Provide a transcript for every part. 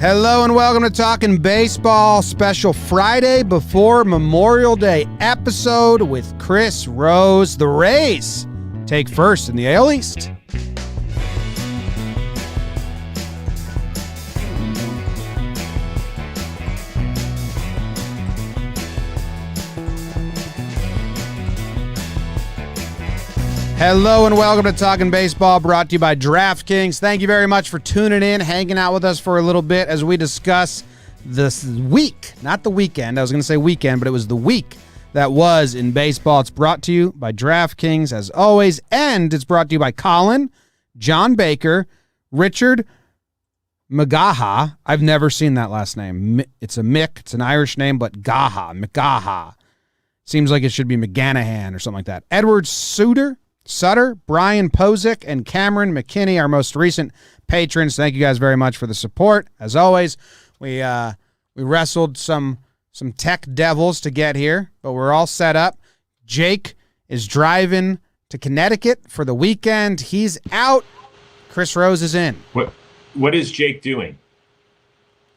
Hello and welcome to Talkin' Baseball, special Friday before Memorial Day episode with Chris Rose. The Rays take first in the AL East. Hello and welcome to Talkin' Baseball, brought to you by DraftKings. Thank you very much for tuning in, hanging out with us for a little bit as we discuss this week, not the weekend. I was going to say weekend, but it was the week that was in baseball. It's brought to you by DraftKings, as always, and it's brought to you by Colin, John Baker, Richard McGaha. I've never seen that last name. It's a Mick. It's an Irish name, but McGaha. Seems like it should be McGanahan or something like that. Edward Sutter, Brian Posick, and Cameron McKinney, our most recent patrons. Thank you guys very much for the support. As always, we wrestled some tech devils to get here, but we're all set up. Jake is driving to Connecticut for the weekend. He's out. Chris Rose is in. What is Jake doing?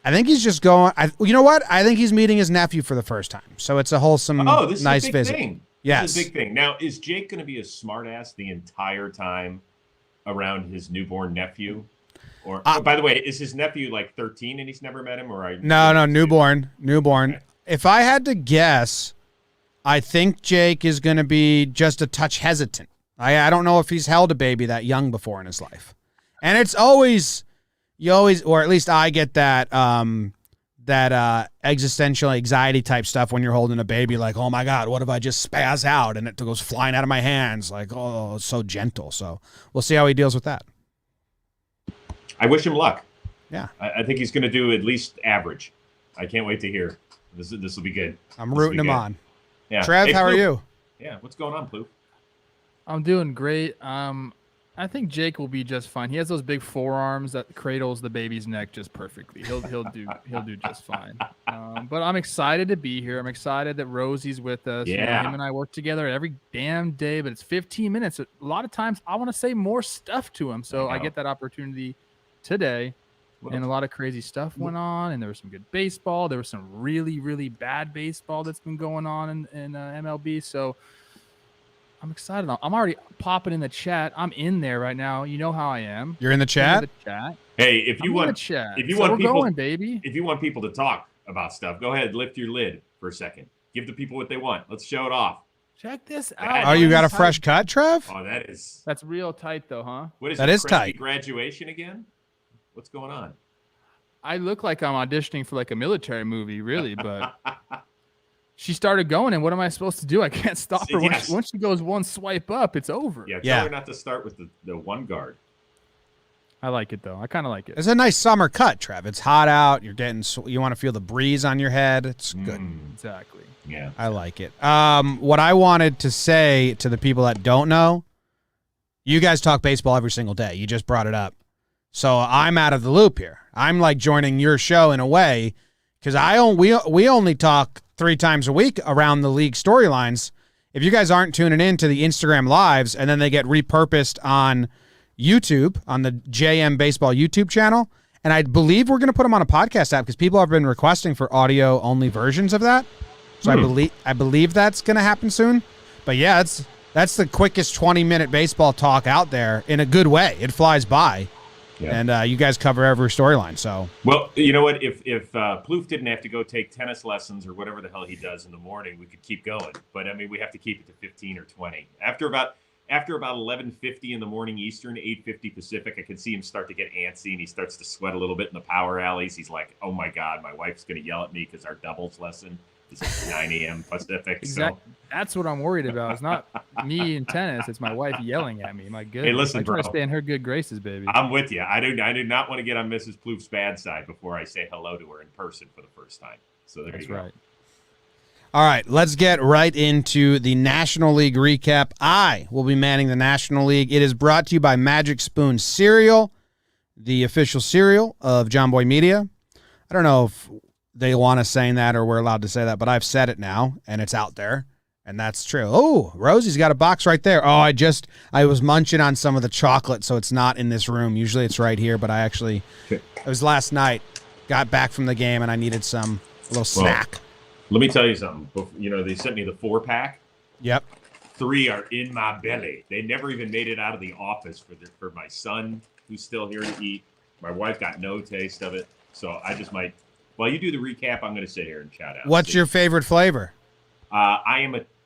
I think he's just going. You know what? I think he's meeting his nephew for the first time. So it's a wholesome, this nice is a big visit. Thing. Yes. This is a big thing. Now, is Jake going to be a smartass the entire time around his newborn nephew? Or by the way, is his nephew like 13 and he's never met him? No, newborn. Okay. If I had to guess, I think Jake is going to be just a touch hesitant. I don't know if he's held a baby that young before in his life. And it's always, or at least I get that existential anxiety type stuff when you're holding a baby, like, oh my God, what if I just spaz out and it goes flying out of my hands? Like, oh, it's so gentle. So we'll see how he deals with that. I wish him luck. Yeah. I think he's going to do at least average. I can't wait to hear. This will be good. I'm rooting him on. Yeah. Trev, hey, how Ploop. are you? Yeah. What's going on, Ploop? I'm doing great. I think Jake will be just fine. He has those big forearms that cradles the baby's neck just perfectly. He'll do just fine. But I'm excited to be here. I'm excited that Rosie's with us. Yeah. You know, him and I work together every damn day, but it's 15 minutes. A lot of times I want to say more stuff to him, so I get that opportunity today. And a lot of crazy stuff went on, and there was some good baseball. There was some really, really bad baseball that's been going on in MLB. So I'm excited. I'm already popping in the chat. I'm in there right now. You know how I am. You're in the chat? Hey, if you want people to talk about stuff, go ahead, lift your lid for a second. Give the people what they want. Let's show it off. Check this out. Oh, you got a fresh cut, Trev? Oh, that's real tight though, huh? What is that? Is tight. Graduation again? What's going on? I look like I'm auditioning for like a military movie, really, but she started going, and what am I supposed to do? I can't stop her. Yes. Once she goes one swipe up, it's over. Yeah, tell her not to start with the one guard. I like it, though. I kind of like it. It's a nice summer cut, Trev. It's hot out. You want to feel the breeze on your head. It's good. Exactly. Yeah. I like it. What I wanted to say to the people that don't know, you guys talk baseball every single day. You just brought it up. So I'm out of the loop here. I'm like joining your show in a way because we only talk 3 times a week around the league storylines. If you guys aren't tuning in to the Instagram lives and then they get repurposed on YouTube, on the JM Baseball YouTube channel, and I believe we're going to put them on a podcast app because people have been requesting for audio only versions of that. So I believe that's going to happen soon. But yeah, that's the quickest 20-minute baseball talk out there in a good way. It flies by. Yeah. And you guys cover every storyline. So, well, you know what? If Plouffe didn't have to go take tennis lessons or whatever the hell he does in the morning, we could keep going. But I mean, we have to keep it to 15 or 20. After about 11:50 in the morning Eastern, 8:50 Pacific, I can see him start to get antsy, and he starts to sweat a little bit in the power alleys. He's like, "Oh my God, my wife's going to yell at me because our doubles lesson is at 9 a.m. Pacific." Exactly. So. That's what I'm worried about. It's not me in tennis. It's my wife yelling at me. My goodness. Hey, listen, I try to stay in her good graces, baby. I'm with you. I do not want to get on Mrs. Plouffe's bad side before I say hello to her in person for the first time. So there you go. That's right. All right, let's get right into the National League recap. I will be manning the National League. It is brought to you by Magic Spoon Cereal, the official cereal of JOMBOY Media. I don't know if they want us saying that or we're allowed to say that, but I've said it now, and it's out there, and that's true. Oh, Rosie's got a box right there. Oh, I was munching on some of the chocolate, so it's not in this room. Usually it's right here, but it was last night. got back from the game and I needed a little snack. Let me tell you something. They sent me the 4-pack. Yep. 3 are in my belly. They never even made it out of the office for my son, who's still here to eat. My wife got no taste of it, so I just might. While you do the recap, I'm going to sit here and shout out. What's your favorite flavor? I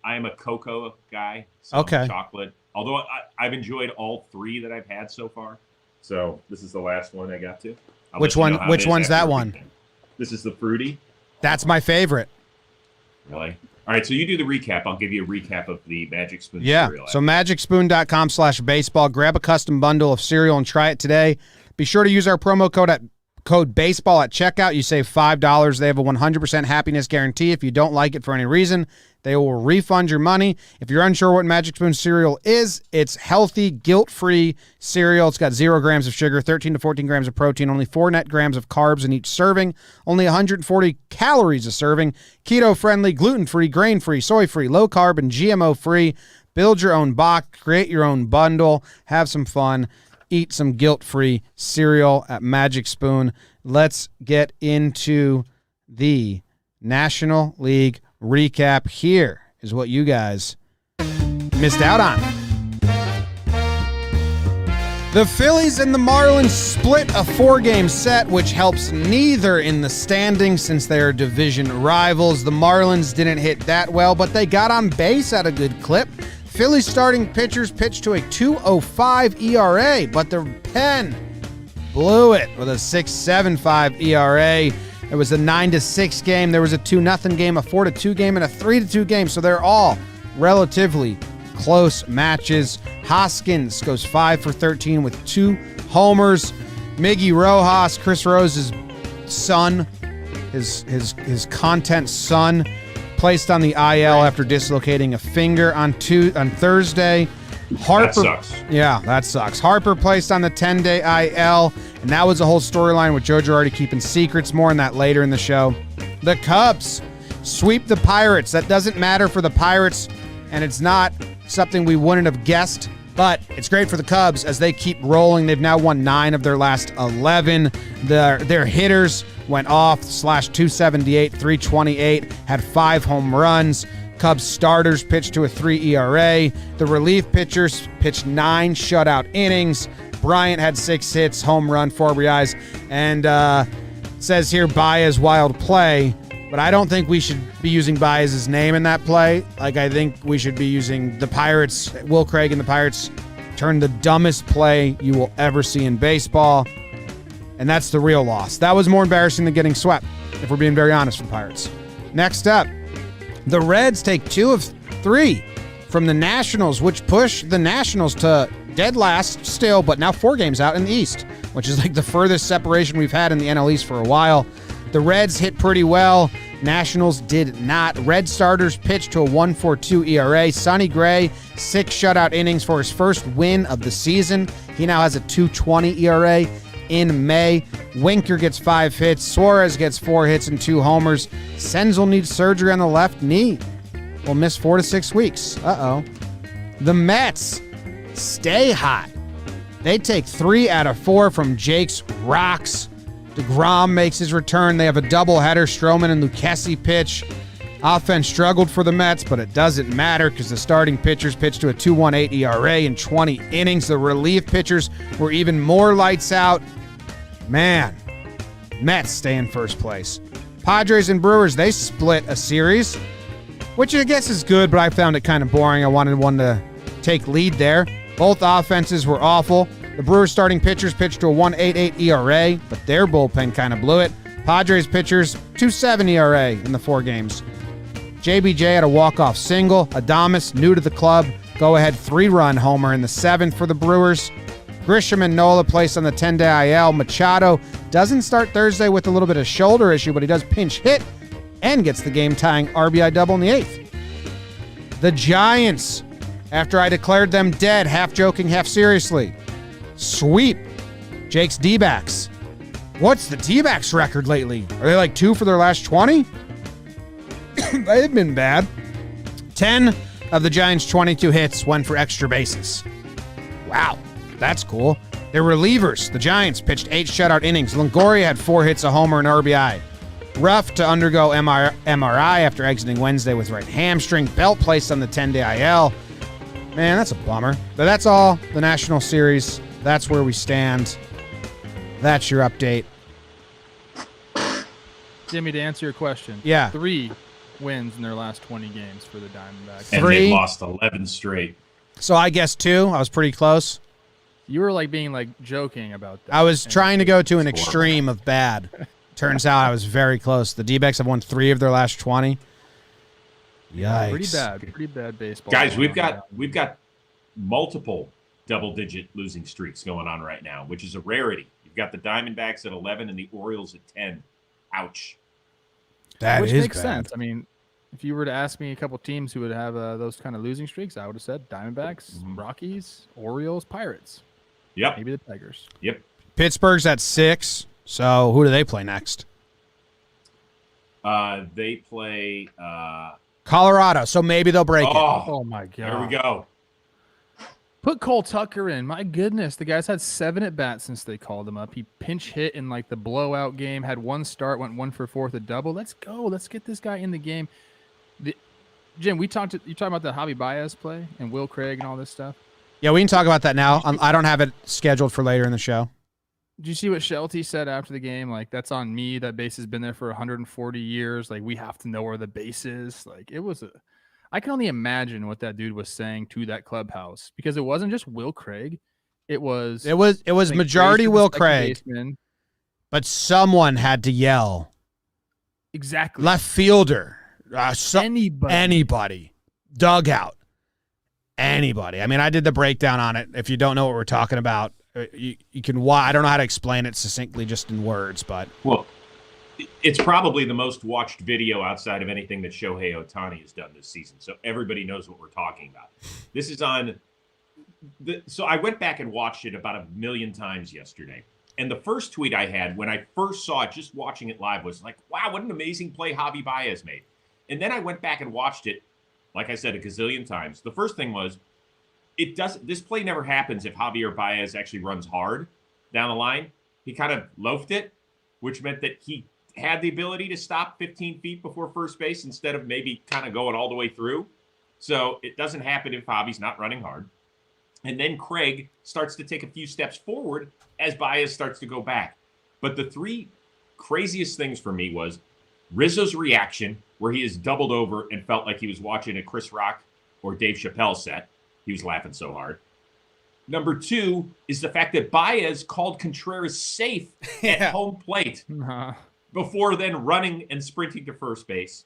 am a cocoa guy. So okay. Chocolate. Although I've enjoyed all 3 that I've had so far, so this is the last one I got to. Which one's that one? This is the fruity. That's my favorite. Really? All right, so you do the recap. I'll give you a recap of the Magic Spoon Yeah, cereal. so magicspoon.com/baseball. Grab a custom bundle of cereal and try it today. Be sure to use our promo code baseball at checkout. You save $5. They have a 100% happiness guarantee. If you don't like it for any reason, they will refund your money. If you're unsure what Magic Spoon cereal is, it's healthy, guilt-free cereal. It's got 0 grams of sugar, 13 to 14 grams of protein, only 4 net grams of carbs in each serving, only 140 calories a serving, keto-friendly, gluten-free, grain-free, soy-free, low-carb, and GMO-free. Build your own box, create your own bundle, have some fun, eat some guilt-free cereal at Magic Spoon. Let's get into the National League recap. Here is what you guys missed out on. The Phillies and the Marlins split a 4-game set, which helps neither in the standings since they are division rivals. The Marlins didn't hit that well, but they got on base at a good clip. Phillies starting pitchers pitched to a 2.05 ERA, but the pen blew it with a 6.75 ERA. There was a 9-6 game. There was a 2-0 game, a 4-2 game, and a 3-2 game. So they're all relatively close matches. Hoskins goes 5 for 13 with 2 homers. Miggy Rojas, Chris Rose's son, his content son, placed on the IL after dislocating a finger on Thursday. Harper, that sucks. Yeah, that sucks. Harper placed on the 10-day IL, and that was a whole storyline with Joe Girardi keeping secrets. More on that later in the show. The Cubs sweep the Pirates. That doesn't matter for the Pirates, and it's not something we wouldn't have guessed, but it's great for the Cubs as they keep rolling. They've now won 9 of their last 11. Their hitters went off, /278, 328, had 5 home runs. Cubs starters pitched to a 3 ERA. The relief pitchers pitched 9 shutout innings. Bryant had 6 hits, home run, 4 RBIs, and says here Baez wild play, but I don't think we should be using Baez's name in that play. Like, I think we should be using the Pirates. Will Craig and the Pirates turned the dumbest play you will ever see in baseball, and that's the real loss. That was more embarrassing than getting swept, if we're being very honest, for the Pirates. Next up, the Reds take 2 of 3 from the Nationals, which push the Nationals to dead last still, but now 4 games out in the East, which is like the furthest separation we've had in the NL East for a while. The Reds hit pretty well. Nationals did not. Red starters pitched to a 1.42 ERA. Sonny Gray, 6 shutout innings for his first win of the season. He now has a 2.20 ERA in May. Winker gets 5 hits. Suarez gets 4 hits and 2 homers. Senzel needs surgery on the left knee. Will miss 4 to 6 weeks. Uh-oh. The Mets stay hot. They take 3 out of 4 from Jake's rocks. DeGrom makes his return. They have a doubleheader. Stroman and Lucchesi pitch. Offense struggled for the Mets, but it doesn't matter because the starting pitchers pitched to a 2.18 ERA in 20 innings. The relief pitchers were even more lights out. Man, Mets stay in first place. Padres and Brewers, they split a series, which I guess is good, but I found it kind of boring. I wanted one to take lead there. Both offenses were awful. The Brewers starting pitchers pitched to a 1.88 ERA, but their bullpen kind of blew it. Padres pitchers, 2.7 ERA in the 4 games. JBJ had a walk-off single. Adames, new to the club, go-ahead 3-run homer in the 7th for the Brewers. Grisham and Nola placed on the 10-day IL. Machado doesn't start Thursday with a little bit of shoulder issue, but he does pinch hit and gets the game-tying RBI double in the 8th. The Giants, after I declared them dead, half joking, half seriously, sweep Jake's D-backs. What's the D-backs record lately? Are they like 2 for their last 20? They've been bad. 10 of the Giants' 22 hits went for extra bases. Wow, that's cool. Their relievers, the Giants, pitched 8 shutout innings. Longoria had 4 hits, a homer, and RBI. Ruff to undergo MRI after exiting Wednesday with right hamstring. Belt placed on the 10-day IL. Man, that's a bummer. But that's all. The National Series. That's where we stand. That's your update. Jimmy, to answer your question. Yeah. 3 wins in their last 20 games for the Diamondbacks. And 3. they lost 11 straight. So I guess 2. I was pretty close. You were like being like joking about that. I was trying to go to an It's horrible. extreme of bad. Turns out I was very close. The D-backs have won 3 of their last 20. Yikes. Pretty bad baseball. Guys, going we've got multiple double-digit losing streaks going on right now, which is a rarity. You've got the Diamondbacks at 11 and the Orioles at 10. Ouch. That which is makes bad. sense. I mean, if you were to ask me a couple teams who would have those kind of losing streaks, I would have said Diamondbacks, Rockies, Orioles, Pirates, Yep. maybe the Tigers. Yep. Pittsburgh's at 6. So who do they play next? They play Colorado. So maybe they'll break it. Oh my god! There we go. Put Cole Tucker in. My goodness, the guy's had 7 at bats since they called him up. He pinch hit in like the blowout game. Had 1 start, went 1 for 4 with a double. Let's go. Let's get this guy in the game. Jim, you talked about the Javy Baez play and Will Craig and all this stuff. Yeah, we can talk about that now. I don't have it scheduled for later in the show. Did you see what Shelty said after the game? Like, that's on me. That base has been there for 140 years. Like, we have to know where the base is. Like, I can only imagine what that dude was saying to that clubhouse, because it wasn't just Will Craig. It was like, majority Will Craig, baseman. but someone had to yell. Exactly. Left fielder. Anybody. Dugout. Anybody. I mean, I did the breakdown on it. If you don't know what we're talking about, you can. I don't know how to explain it succinctly, just in words, but Well, it's probably the most watched video outside of anything that Shohei Ohtani has done this season. So everybody knows what we're talking about. This is on. So I went back and watched it about 1 million times yesterday. And the first tweet I had when I first saw it, just watching it live, was like, wow, what an amazing play Javy Baez made. And then I went back and watched it, like I said, a gazillion times. The first thing was, this play never happens if Javier Baez actually runs hard down the line. He kind of loafed it, which meant that he had the ability to stop 15 feet before first base instead of maybe kind of going all the way through. So it doesn't happen if Javi's not running hard. And then Craig starts to take a few steps forward as Baez starts to go back. But the 3 craziest things for me was Rizzo's reaction, where he is doubled over and felt like he was watching a Chris Rock or Dave Chappelle set. He was laughing so hard. Number 2 is the fact that Baez called Contreras safe at home plate before then running and sprinting to first base.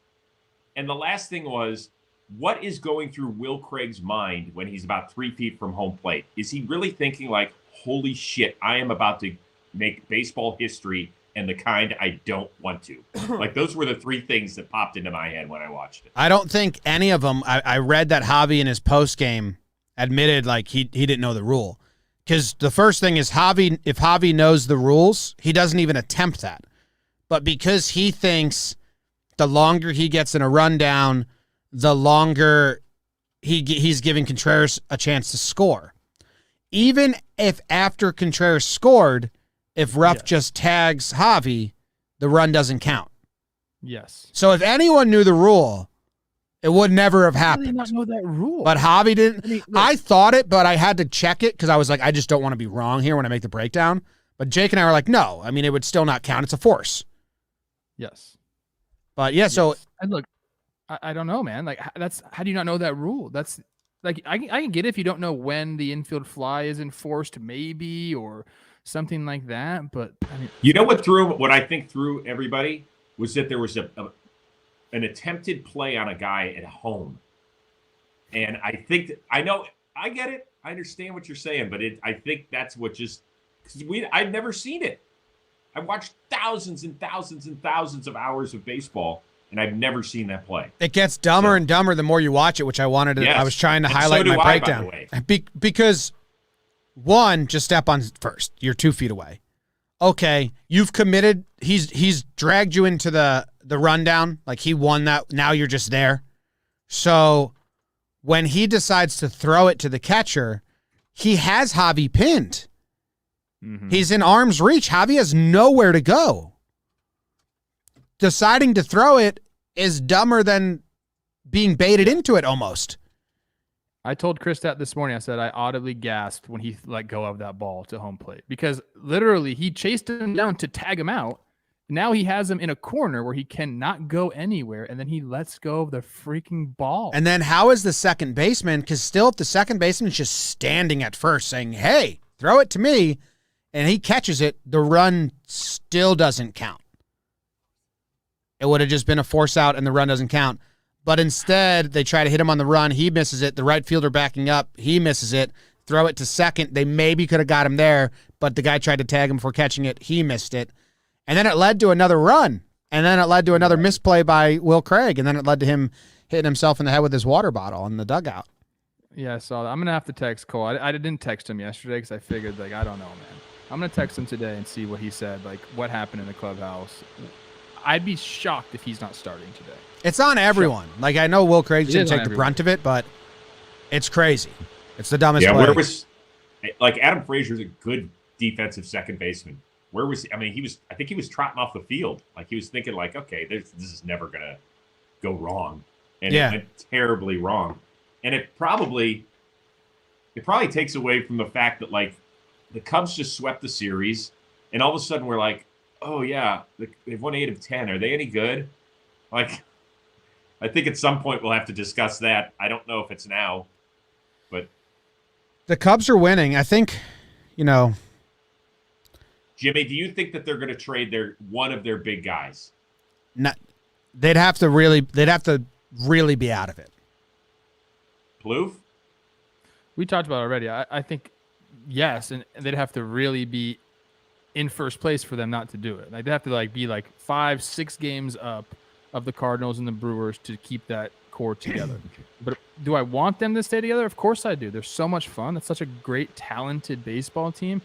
And the last thing was, what is going through Will Craig's mind when he's about 3 feet from home plate? Is he really thinking like, holy shit, I am about to make baseball history and the kind I don't want to? Like, those were the 3 things that popped into my head when I watched it. I don't think any of them. I read that Javy in his post game admitted like he didn't know the rule, because the first thing is if Javy knows the rules, he doesn't even attempt that. But because he thinks the longer he gets in a rundown, the longer he's giving Contreras a chance to score. Even if after Contreras scored, if Ruff just tags Javy, the run doesn't count. Yes. So if anyone knew the rule, it would never have happened. I did not know that rule. But Javy didn't. I mean, I thought it, but I had to check it because I was like, I just don't want to be wrong here when I make the breakdown. But Jake and I were like, no. I mean, it would still not count. It's a force. Yes. But yeah, so and look, I don't know, man. Like, how do you not know that rule? That's like, I can get it if you don't know when the infield fly is enforced, maybe, or something like that. But I mean, you know what I think threw everybody was that there was an attempted play on a guy at home. And I think I get it. I understand what you're saying, but I think that's what just, because I'd never seen it. I watched thousands and thousands and thousands of hours of baseball, and I've never seen that play. it gets dumber and dumber the more you watch it, which I wanted to. Yes. I was trying to And highlight so do in my I, by breakdown. the way. Because one, just step on first. You're 2 feet away. Okay, you've committed. He's dragged you into the rundown. Like, he won that. Now you're just there. So when he decides to throw it to the catcher, he has Javy pinned. He's in arm's reach. Javy has nowhere to go. Deciding to throw it is dumber than being baited into it almost. I told Chris that this morning. I said I audibly gasped when he let go of that ball to home plate because literally he chased him down to tag him out. Now he has him in a corner where he cannot go anywhere, and then he lets go of the freaking ball. And then how is the second baseman? Because still, if the second baseman is just standing at first saying, hey, throw it to me, and he catches it, the run still doesn't count. It would have just been a force out, and the run doesn't count. But instead, they try to hit him on the run. He misses it. The right fielder backing up. He misses it. Throw it to second. They maybe could have got him there, but the guy tried to tag him for catching it. He missed it. And then it led to another run. And then it led to another misplay by Will Craig. And then it led to him hitting himself in the head with his water bottle in the dugout. Yeah, I saw that. I'm going to have to text Cole. I didn't text him yesterday because I figured, I don't know, man. I'm going to text him today and see what he said, what happened in the clubhouse. I'd be shocked if he's not starting today. It's on everyone. I know Will Craig's going to take the brunt of it, but it's crazy. It's the dumbest play. Where was Adam Frazier's a good defensive second baseman. Where was he? I mean, I think he was trotting off the field. He was thinking okay, this is never going to go wrong. And it went terribly wrong. And it probably takes away from the fact that the Cubs just swept the series, and all of a sudden we're like, oh yeah, they've won 8 of 10. Are they any good? I think at some point we'll have to discuss that. I don't know if it's now, but the Cubs are winning. I think, Jimmy, do you think that they're going to trade one of their big guys? They'd have to really be out of it. Plouffe? We talked about it already. I think yes, and they'd have to really be in first place for them not to do it. They'd have to be 5-6 games up of the Cardinals and the Brewers to keep that core together. But do I want them to stay together? Of course I do. They're so much fun. It's such a great, talented baseball team,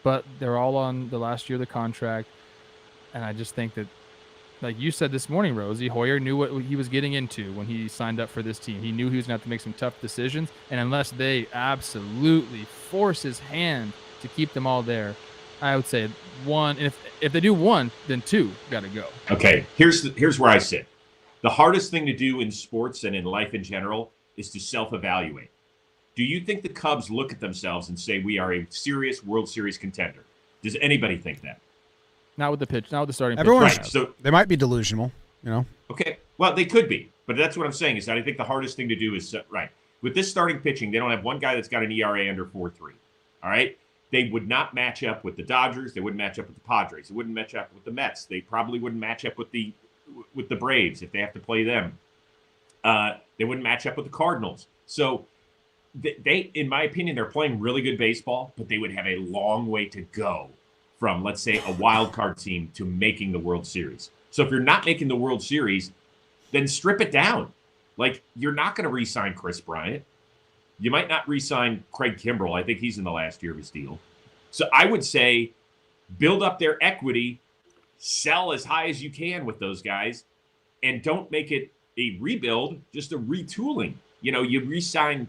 but they're all on the last year of the contract. And I just think that, like you said this morning, Rosie, Hoyer knew what he was getting into when he signed up for this team. He knew he was going to have to make some tough decisions. And unless they absolutely force his hand to keep them all there, I would say one. If they do one, then 2 got to go. Okay, here's where I sit. The hardest thing to do in sports and in life in general is to self-evaluate. Do you think the Cubs look at themselves and say, we are a serious World Series contender? Does anybody think that? Not with the pitch, not with the starting pitch. Right, so they might be delusional, Okay, well, they could be. But that's what I'm saying is that I think the hardest thing to do is, with this starting pitching, they don't have one guy that's got an ERA under 4.3. All right? They would not match up with the Dodgers. They wouldn't match up with the Padres. They wouldn't match up with the Mets. They probably wouldn't match up with the Braves if they have to play them. They wouldn't match up with the Cardinals. So they, in my opinion, they're playing really good baseball, but they would have a long way to go from, let's say, a wild card team to making the World Series. So if you're not making the World Series, then strip it down. You're not going to re-sign Chris Bryant. You might not re-sign Craig Kimbrell. I think he's in the last year of his deal. So I would say build up their equity, sell as high as you can with those guys, and don't make it a rebuild, just a retooling. You re-sign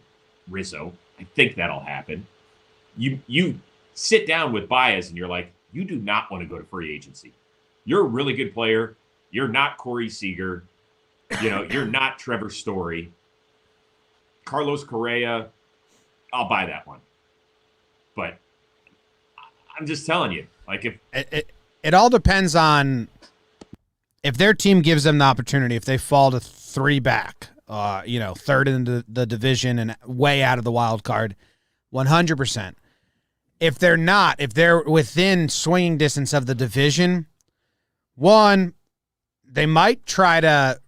Rizzo. I think that'll happen. You sit down with Baez and you're like, you do not want to go to free agency. You're a really good player. You're not Corey Seager. You're not Trevor Story. Carlos Correa, I'll buy that one. But I'm just telling you, if it all depends on if their team gives them the opportunity, if they fall to 3 back, third in the division and way out of the wild card, 100%. If they're not, if they're within swinging distance of the division, one, they might try to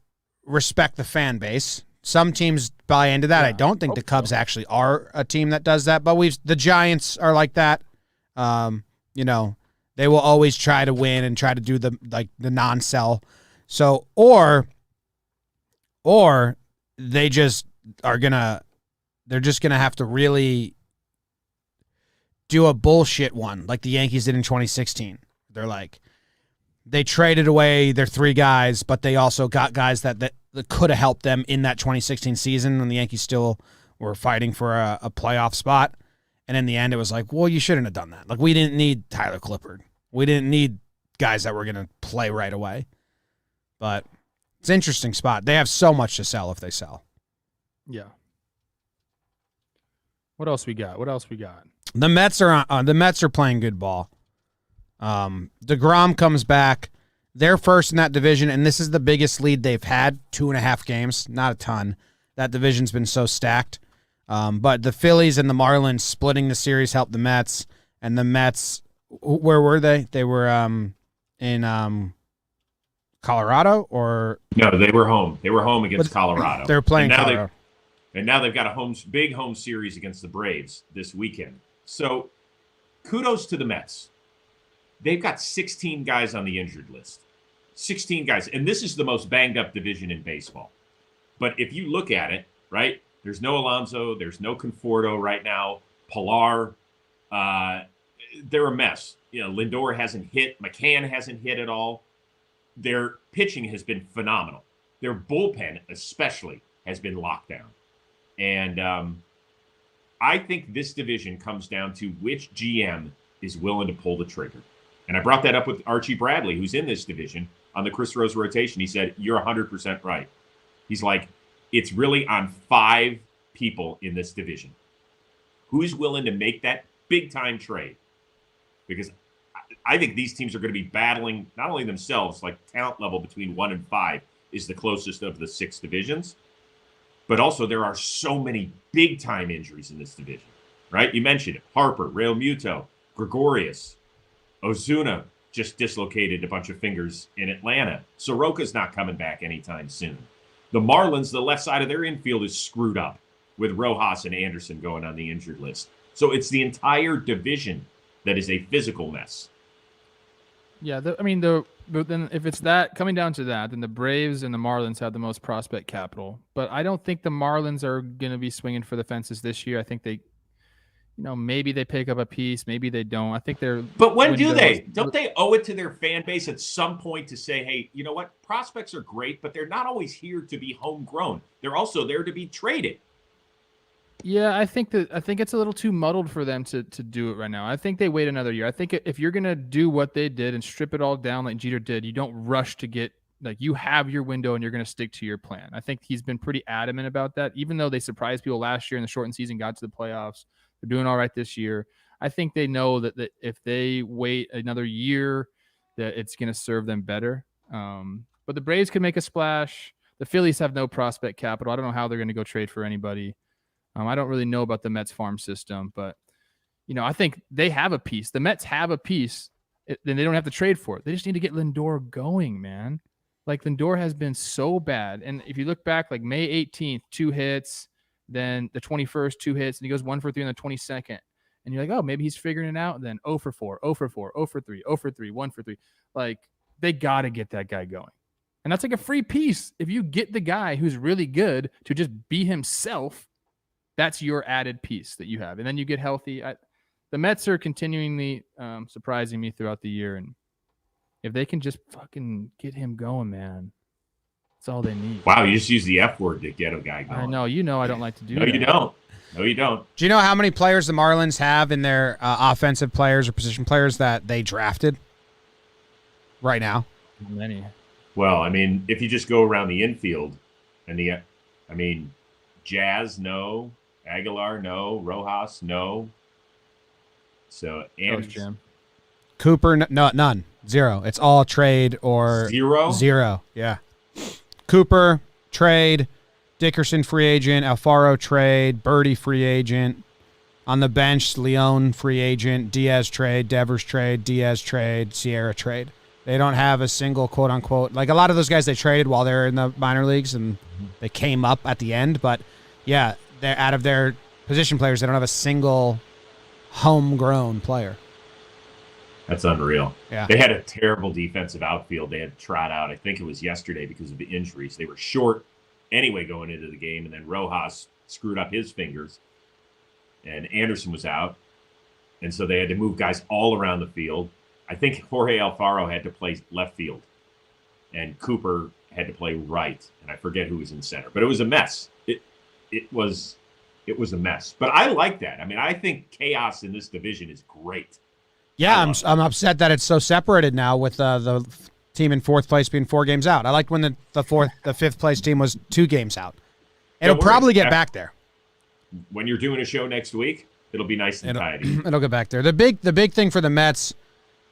respect the fan base. Some teams buy into that. I don't think the Cubs actually are a team that does that, but the Giants are like that. They will always try to win and try to do the non-sell. So, or they just they're just gonna have to really do a bullshit one like the Yankees did in 2016. They traded away their 3 guys, but they also got guys that could have helped them in that 2016 season when the Yankees still were fighting for a playoff spot. And in the end, it was like, well, you shouldn't have done that. Like, we didn't need Tyler Clippard. We didn't need guys that were going to play right away. But it's an interesting spot. They have so much to sell if they sell. Yeah. What else we got? The Mets are playing good ball. DeGrom comes back. They're first in that division, and this is the biggest lead they've had, 2.5 games. Not a ton. That division's been so stacked. But the Phillies and the Marlins splitting the series helped the Mets. And the Mets, where were they? They were in Colorado or no? They were home. They were home against Colorado. They're playing Colorado. And now they've got a big home series against the Braves this weekend. So kudos to the Mets. They've got 16 guys on the injured list. 16 guys. And this is the most banged up division in baseball. But if you look at it, right, there's no Alonso, there's no Conforto right now. Pilar, they're a mess. You know, Lindor hasn't hit. McCann hasn't hit at all. Their pitching has been phenomenal. Their bullpen especially has been locked down. And I think this division comes down to which GM is willing to pull the trigger. And I brought that up with Archie Bradley, who's in this division, on the Chris Rose rotation. He said, you're 100% right. He's like, it's really on 5 people in this division. Who's willing to make that big-time trade? Because I think these teams are going to be battling not only themselves, like talent level between 1 and 5 is the closest of the 6 divisions, but also there are so many big-time injuries in this division, right? You mentioned it. Harper, Real Muto, Gregorius, Ozuna just dislocated a bunch of fingers in Atlanta. Soroka's not coming back anytime soon. The Marlins, the left side of their infield is screwed up with Rojas and Anderson going on the injured list. So it's the entire division that is a physical mess. Yeah, then if it's that coming down to that, then the Braves and the Marlins have the most prospect capital. But I don't think the Marlins are going to be swinging for the fences this year. I think they, maybe they pick up a piece, maybe they don't. I think they're. But when do they? Don't they owe it to their fan base at some point to say, hey, you know what? Prospects are great, but they're not always here to be homegrown. They're also there to be traded. Yeah, I think it's a little too muddled for them to do it right now. I think they wait another year. I think if you're going to do what they did and strip it all down like Jeter did, you don't rush to get, like, you have your window and you're going to stick to your plan. I think he's been pretty adamant about that, even though they surprised people last year in the shortened season, got to the playoffs. They're doing all right this year. I think they know that if they wait another year, that it's going to serve them better. But the Braves could make a splash. The Phillies have no prospect capital. I don't know how they're going to go trade for anybody. I don't really know about the Mets farm system, but, I think they have a piece. The Mets have a piece. Then they don't have to trade for it. They just need to get Lindor going, man. Like, Lindor has been so bad. And if you look back, like May 18th, 2 hits, then the 21st, 2 hits, and he goes 1 for 3 on the 22nd. And you're like, oh, maybe he's figuring it out. And then 0 for 4, 0 for 4, 0 for 3, 0 for 3, 1 for 3. Like, they got to get that guy going. And that's like a free piece. If you get the guy who's really good to just be himself, that's your added piece that you have. And then you get healthy. The Mets are continually surprising me throughout the year. And if they can just fucking get him going, man, that's all they need. Wow, you just use the F word to get a guy going. I know. I don't like to do that. No, you don't. No, you don't. Do you know how many players the Marlins have in their offensive players or position players that they drafted right now? Many. Well, I mean, if you just go around the infield, Jazz, no. Aguilar, no. Rojas, no. So, Jim. Cooper, no, none. 0. It's all trade or 0? 0, yeah. Cooper, trade. Dickerson, free agent. Alfaro, trade. Birdie, free agent. On the bench, Leon, free agent. Diaz, trade. Devers, trade. Diaz, trade. Sierra, trade. They don't have a single quote-unquote. Like, a lot of those guys they traded while they're in the minor leagues, and they came up at the end. But, yeah, they're out of their position players. They don't have a single homegrown player. That's unreal. Yeah. They had a terrible defensive outfield. They had trot out. I think it was yesterday because of the injuries. They were short anyway going into the game, and then Rojas screwed up his fingers, and Anderson was out. And so they had to move guys all around the field. I think Jorge Alfaro had to play left field, and Cooper had to play right, and I forget who was in center. But it was a mess. It was it was a mess. But I like that. I mean, I think chaos in this division is great. Yeah, I'm upset that it's so separated now with the team in fourth place being 4 games out. I liked when the fifth place team was 2 games out. It'll probably get back there. When you're doing a show next week, it'll be nice and tidy. It'll get back there. The big thing for the Mets,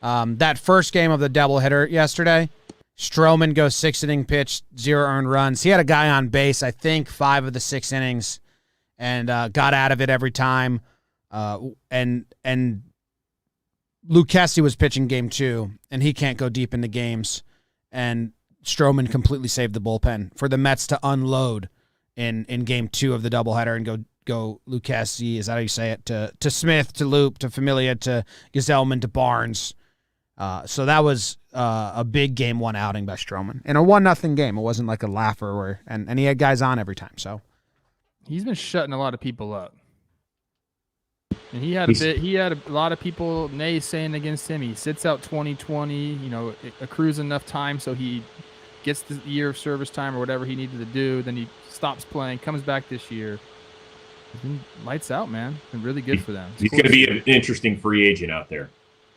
that first game of the doubleheader yesterday, Stroman goes 6-inning pitch, 0 earned runs. He had a guy on base, I think 5 of the 6 innings, and got out of it every time. And Lucchesi was pitching game 2, and he can't go deep into games. And Stroman completely saved the bullpen for the Mets to unload in game 2 of the doubleheader and go Lucchesi, is that how you say it, to Smith, to Loop, to Familia, to Gesellman, to Barnes. So that was a big game 1 outing by Stroman. In a 1-0 game. It wasn't like a laugher and he had guys on every time. So he's been shutting a lot of people up. And he had a lot of people naysaying against him. He sits out 2020, accrues enough time so he gets the year of service time or whatever he needed to do. Then he stops playing, comes back this year. He's been lights out, man. Been really good for them. He's going to be an interesting free agent out there.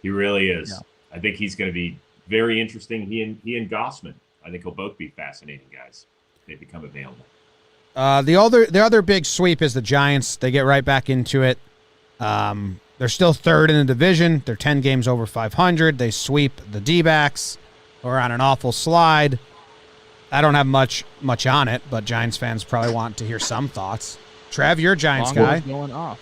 He really is. Yeah. I think he's going to be very interesting. He and Gossman. I think he'll both be fascinating guys. They become available. The other big sweep is the Giants. They get right back into it. They're still 3rd in the division. They're 10 games over 500. They sweep the D-backs, who are on an awful slide. I don't have much on it, but Giants fans probably want to hear some thoughts. Trev, you're a Giants guy. Going off.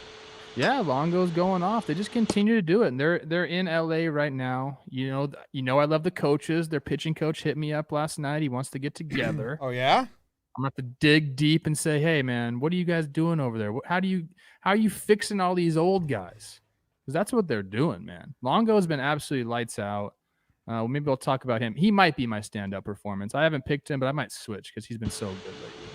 Yeah, Longo's going off. They just continue to do it, and they're in LA right now. I love the coaches. Their pitching coach hit me up last night. He wants to get together. Oh yeah? I'm gonna have to dig deep and say, hey man, what are you guys doing over there? How are you fixing all these old guys? Because that's what they're doing, man. Longo has been absolutely lights out. Maybe we'll talk about him. He might be my standout performance. I haven't picked him, but I might switch because he's been so good lately.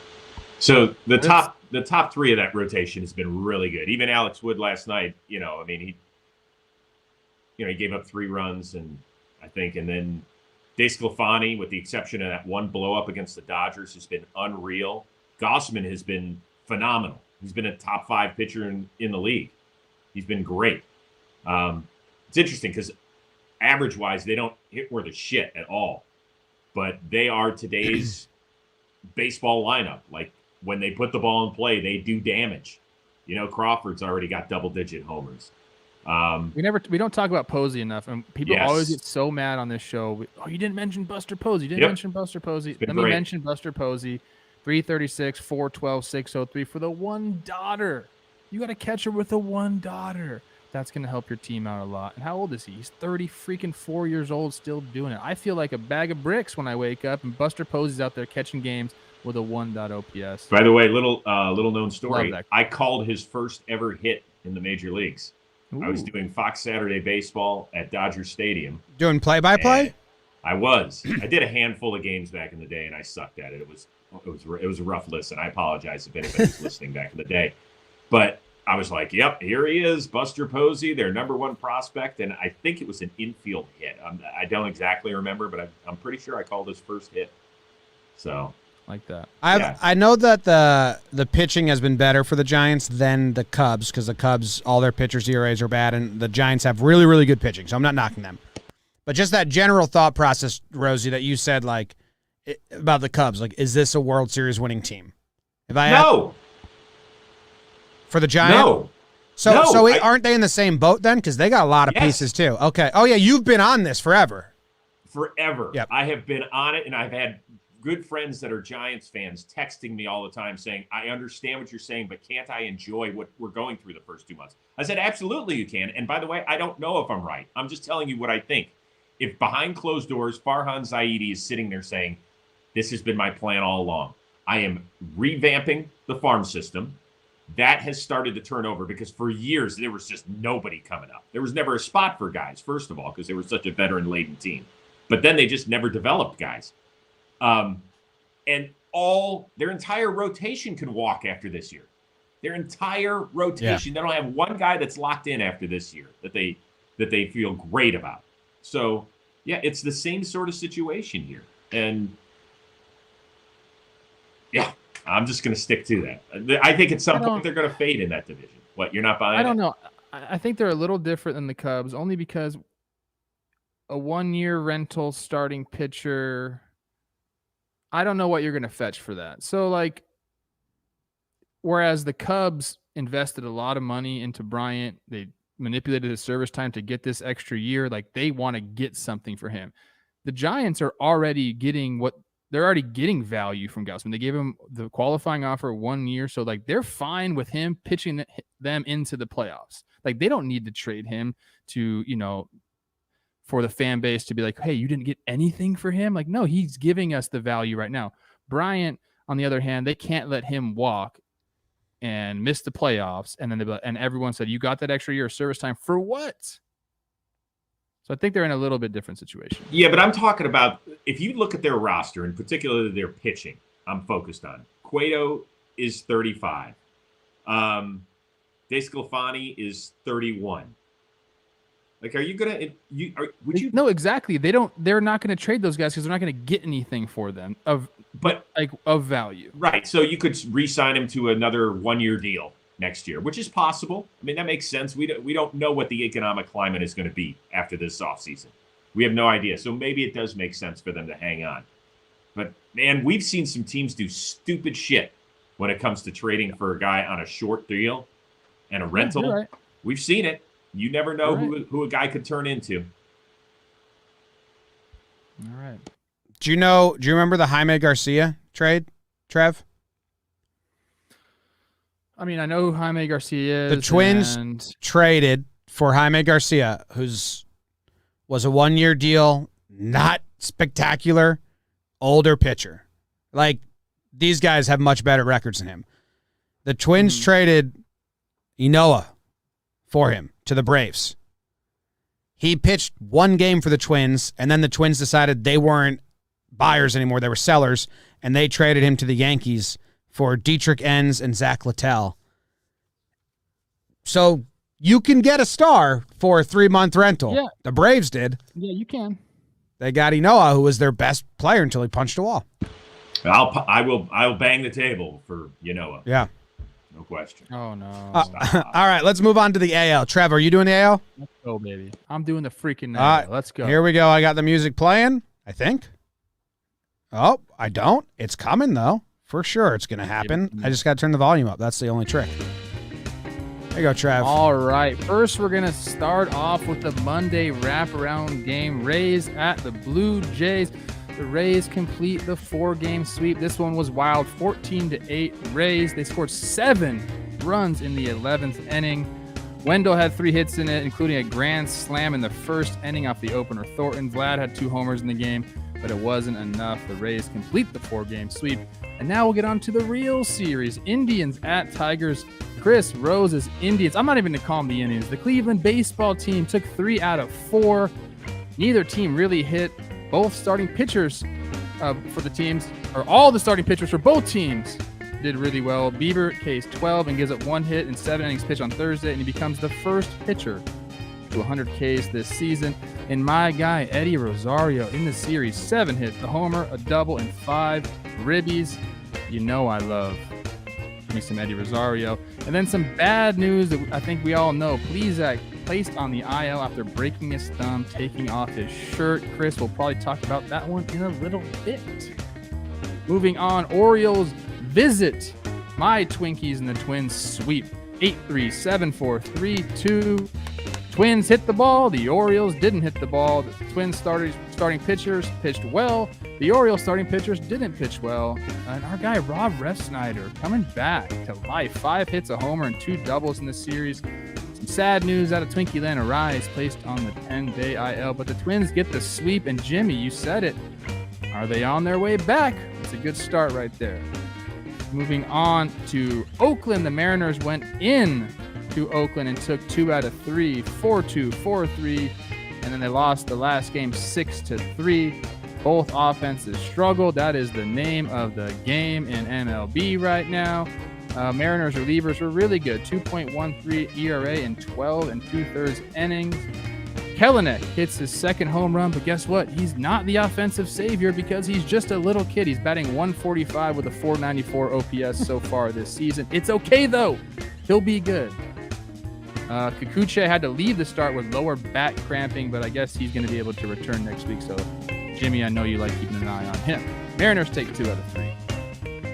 So the top 3 of that rotation has been really good. Even Alex Wood last night, he gave up 3 runs, and then DeSclafani, with the exception of that one blow up against the Dodgers, has been unreal. Gossman has been phenomenal. He's been a top 5 pitcher in the league. He's been great. It's interesting because average-wise, they don't hit worth a shit at all. But they are today's baseball lineup. Like, when they put the ball in play, they do damage. Crawford's already got double-digit homers. We don't talk about Posey enough, and people always get so mad on this show. You didn't mention Buster Posey. Mention Buster Posey. Let me mention Buster Posey. 336, 412, 603 for the one daughter. You got to catch her with the one daughter. That's going to help your team out a lot. And how old is he? He's 4 years old, still doing it. I feel like a bag of bricks when I wake up, and Buster Posey's out there catching games with a 1 OPS. By the way, little known story. I called his first ever hit in the major leagues. Ooh. I was doing Fox Saturday Baseball at Dodger Stadium. Doing play-by-play? I was. I did a handful of games back in the day, and I sucked at it. It was a rough listen. I apologize if anybody's listening back in the day. But I was like, yep, here he is, Buster Posey, their number 1 prospect. And I think it was an infield hit. I don't exactly remember, but I'm pretty sure I called his first hit. So... like that. I know that the pitching has been better for the Giants than the Cubs, because the Cubs, all their pitchers' ERAs are bad, and the Giants have really, really good pitching, so I'm not knocking them. But just that general thought process, Rosie, that you said, about the Cubs, is this a World Series winning team? No. For the Giants? No. Aren't they in the same boat then? Because they got a lot of pieces too. Okay. Oh yeah, you've been on this forever. Forever. Yep. I have been on it, and I've had good friends that are Giants fans texting me all the time saying, I understand what you're saying, but can't I enjoy what we're going through the first 2 months? I said, absolutely you can. And by the way, I don't know if I'm right. I'm just telling you what I think. If behind closed doors, Farhan Zaidi is sitting there saying, this has been my plan all along. I am revamping the farm system. That has started to turn over because for years there was just nobody coming up. There was never a spot for guys, first of all, because they were such a veteran-laden team. But then they just never developed guys. And their entire rotation can walk after this year. Their entire rotation. Yeah. They don't have one guy that's locked in after this year that they feel great about. So, yeah, it's the same sort of situation here. And, yeah, I'm just going to stick to that. I think at some point they're going to fade in that division. What, you're not buying? I don't know. I think they're a little different than the Cubs, only because a 1-year rental starting pitcher, I don't know what you're going to fetch for that. So, like, whereas the Cubs invested a lot of money into Bryant, they manipulated his service time to get this extra year. Like, they want to get something for him. The Giants are already getting they're already getting value from Gausman. They gave him the qualifying offer 1 year. So, like, they're fine with him pitching them into the playoffs. Like, they don't need to trade him to, for the fan base to be like, hey, you didn't get anything for him. Like, no, he's giving us the value right now. Bryant, on the other hand, they can't let him walk and miss the playoffs. And then and everyone said, you got that extra year of service time for what? So I think they're in a little bit different situation. Yeah, but I'm talking about, if you look at their roster, and particularly their pitching, I'm focused on. Cueto is 35. DeSclafani is 31. Like, are you gonna? Would you? No, exactly. They're not going to trade those guys because they're not going to get anything for them of value. Right. So you could re-sign him to another 1-year deal next year, which is possible. I mean, that makes sense. We don't know what the economic climate is going to be after this offseason. We have no idea. So maybe it does make sense for them to hang on. But man, we've seen some teams do stupid shit when it comes to trading for a guy on a short deal and a rental. Right. We've seen it. You never know who a guy could turn into. All right. Do you remember the Jaime Garcia trade, Trev? I mean, I know who Jaime Garcia is. The Twins traded for Jaime Garcia, was a 1-year deal, not spectacular, older pitcher. Like, these guys have much better records than him. The Twins traded Manoah for him to the Braves. He pitched 1 game for the Twins, and then the Twins decided they weren't buyers anymore. They were sellers, and they traded him to the Yankees for Dietrich Enns and Zach Littell. So you can get a star for a 3-month rental. Yeah. The Braves did. Yeah, you can. They got Manoah, who was their best player until he punched a wall. I'll bang the table for Manoah. Yeah. No question. Oh, no. All right, let's move on to the AL. Trevor, are you doing the AL? Let's go, baby. I'm doing the freaking AL. Let's go. Here we go. I got the music playing, I think. Oh, I don't. It's coming, though. For sure it's going to happen. I just got to turn the volume up. That's the only trick. There you go, Trev. All right. First, we're going to start off with the Monday wraparound game. Rays at the Blue Jays. The Rays complete the 4-game sweep. This one was wild. 14-8 Rays. They scored 7 runs in the 11th inning. Wendell had 3 hits in it, including a grand slam in the first inning off the opener. Thornton. Vlad had 2 homers in the game, but it wasn't enough. The Rays complete the 4-game sweep. And now we'll get on to the real series. Indians at Tigers. Chris Rose's Indians. I'm not even going to call them the Indians. The Cleveland baseball team took 3 out of 4. Neither team really hit. Both starting pitchers for the teams, or all the starting pitchers for both teams, did really well. Bieber cased 12 and gives up 1 hit in 7 innings pitched on Thursday, and he becomes the first pitcher to 100 Ks this season. And my guy, Eddie Rosario, in the series, 7 hits, a homer, a double, and 5 ribbies. You know I love me some Eddie Rosario. And then some bad news that I think we all know. Plesac placed on the IL after breaking his thumb, taking off his shirt. Chris will probably talk about that one in a little bit. Moving on, Orioles visit my Twinkies and the Twins sweep. 8-3, 7-4, 3-2. Twins hit the ball. The Orioles didn't hit the ball. The Twins starting pitchers pitched well. The Orioles starting pitchers didn't pitch well. And our guy, Rob Refsnyder, coming back to life. 5 hits, a homer, and 2 doubles in the series. Some sad news out of Twinkie Land. Arise placed on the 10-day IL. But the Twins get the sweep. And Jimmy, you said it. Are they on their way back? It's a good start right there. Moving on to Oakland. The Mariners went in to Oakland and took 2 out of 3, 4-2, 4-3, and then they lost the last game 6-3. Both offenses struggled. That is the name of the game in MLB right now. Mariners relievers were really good. 2.13 ERA in 12 2/3 innings. Kelenic hits his second home run, but guess what? He's not the offensive savior because he's just a little kid. He's batting 145 with a 494 OPS so far this season. It's okay, though. He'll be good. Kikuchi had to leave the start with lower back cramping, but I guess he's going to be able to return next week. So, Jimmy, I know you like keeping an eye on him. Mariners take 2 out of 3.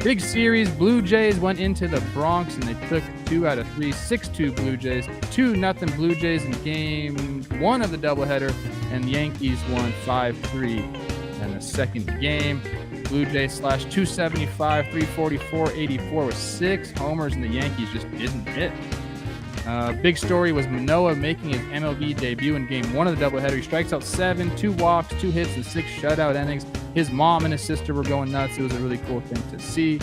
Big series, Blue Jays went into the Bronx and they took 2 out of 3, 6-2 Blue Jays, 2-0 Blue Jays in game 1 of the doubleheader, and the Yankees won 5-3 in the second game. Blue Jays slashed 275, 344, 84 with 6 homers, and the Yankees just didn't hit. Big story was Manoah making his MLB debut in game 1 of the doubleheader. He strikes out 7, 2 walks, 2 hits, and 6 shutout innings. His mom and his sister were going nuts. It was a really cool thing to see.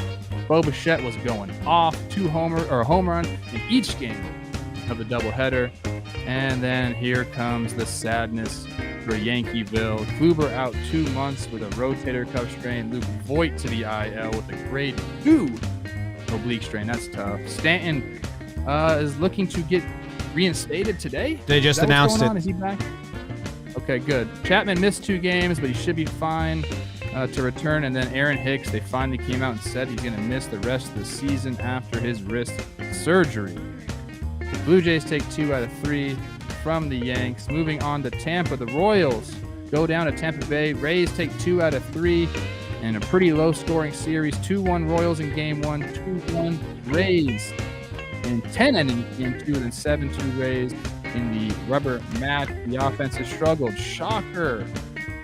Bo Bichette was going off, a home run in each game of the doubleheader. And then here comes the sadness for Yankeeville. Kluber out 2 months with a rotator cuff strain. Luke Voigt to the IL with a grade 2 oblique strain. That's tough. Stanton is looking to get reinstated today. They just announced it. Is he back? Okay, good. Chapman missed 2 games, but he should be fine to return. And then Aaron Hicks, they finally came out and said he's going to miss the rest of the season after his wrist surgery. The Blue Jays take 2 out of 3 from the Yanks. Moving on to Tampa, the Royals go down to Tampa Bay. Rays take 2 out of 3 in a pretty low-scoring series. 2-1 Royals in game 1, 2-1 Rays in 10 innings in game 2, and 7-2 Rays in the rubber match. The offense has struggled. Shocker.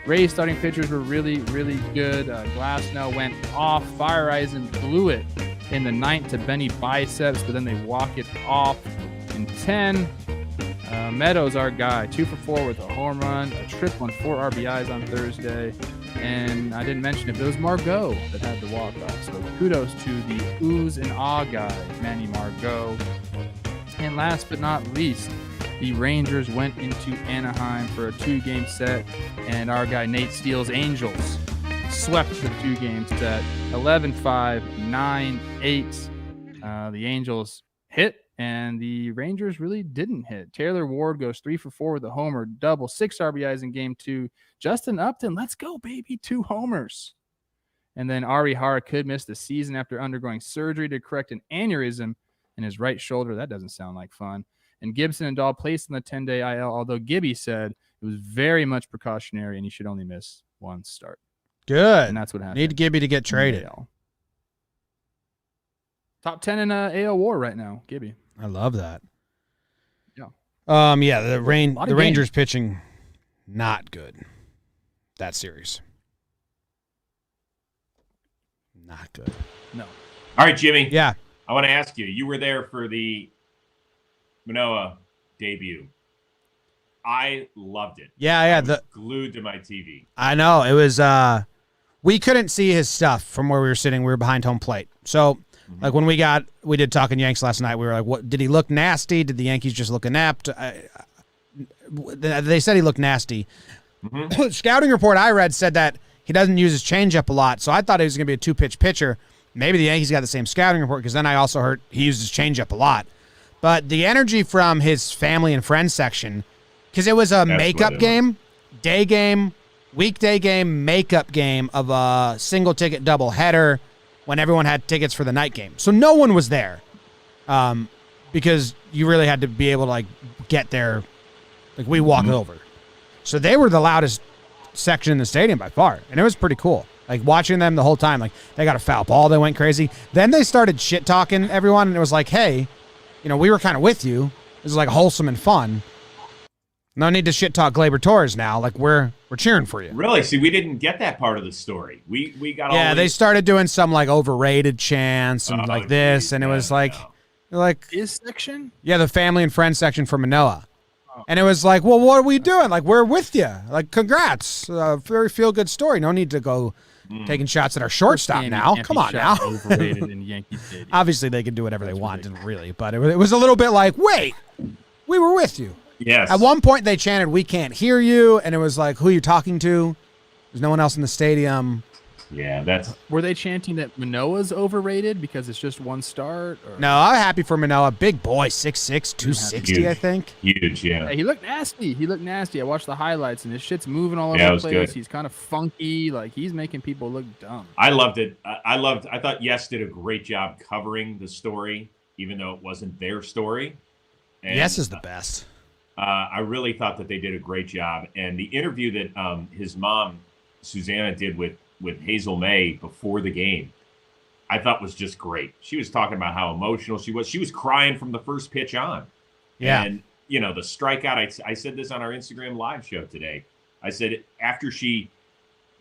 Rays starting pitchers were really, really good. Glasnow went off. Fireisen blew it in the 9th to Benny Biceps, but then they walk it off in 10. Meadows, our guy, 2 for 4 with a home run, a triple, and 4 RBIs on Thursday. And I didn't mention it, but it was Margot that had the walk-off. So kudos to the oohs and ah guy, Manny Margot. And last but not least, the Rangers went into Anaheim for a 2-game set, and our guy Nate Steele's Angels swept the 2-game set, 11-5, 9-8. The Angels hit, and the Rangers really didn't hit. Taylor Ward goes 3 for 4 with a homer, double, 6 RBIs in game 2. Justin Upton, let's go, baby, 2 homers. And then Ari Hara could miss the season after undergoing surgery to correct an aneurysm in his right shoulder. That doesn't sound like fun. And Gibson and Dahl placed in the 10-day IL, although Gibby said it was very much precautionary and he should only miss 1 start. Good. And that's what happened. Need Gibby to get traded. Top 10 in AL WAR right now, Gibby. I love that. Yeah. Yeah, the Rangers pitching not good. That series. Not good. No. All right, Jimmy. Yeah. I want to ask you. You were there for the Manoah debut. I loved it. Yeah. I was glued to my TV. I know. It was we couldn't see his stuff from where we were sitting. We were behind home plate. So like when we did Talkin' Yanks last night, we were like, what did he look nasty? Did the Yankees just look inept? They said he looked nasty. Mm-hmm. Scouting report I read said that he doesn't use his changeup a lot, so I thought he was going to be a 2-pitch pitcher. Maybe the Yankees got the same scouting report, because then I also heard he uses changeup a lot. But the energy from his family and friends section, because it was a makeup game, day game, weekday game, makeup game of a single-ticket doubleheader when everyone had tickets for the night game. So no one was there because you really had to be able to, like, get there. Like, we walked over. So they were the loudest section in the stadium by far, and it was pretty cool. Like, watching them the whole time, like, they got a foul ball, they went crazy. Then they started shit-talking everyone, and it was like, hey, you know, we were kind of with you. This is, like, wholesome and fun. No need to shit-talk Gleyber Torres now. Like, we're cheering for you. Really? See, we didn't get that part of the story. We got all yeah, they started doing some, like, overrated chants and like this, geez, and it was like, his section? Yeah, the family and friends section for Manoah. And it was like, well, what are we doing? Like, we're with you. Like, congrats. Very feel-good story. No need to go taking shots at our shortstop now. Come on now. Overrated in Yankee Stadium. Obviously, they can do whatever they want, didn't really. But it was a little bit like, wait, we were with you. Yes. At one point, they chanted, we can't hear you. And it was like, who are you talking to? There's no one else in the stadium. Yeah, that's. Were they chanting that Manoah's overrated because it's just one start? Or? No, I'm happy for Manoah. Big boy, 6'6", 260, Huge. I think. Huge, yeah. Hey, he looked nasty. I watched the highlights, and his shit's moving all over Yeah, it the was place. good. He's kind of funky. Like, he's making people look dumb. I loved it. I thought Yes did a great job covering the story, even though it wasn't their story. And, Yes is the best. I really thought that they did a great job. And the interview that his mom, Susanna, did with Hazel May before the game, I thought was just great. She was talking about how emotional she was. She was crying from the first pitch on. Yeah. And, the strikeout, I said this on our Instagram live show today. I said after she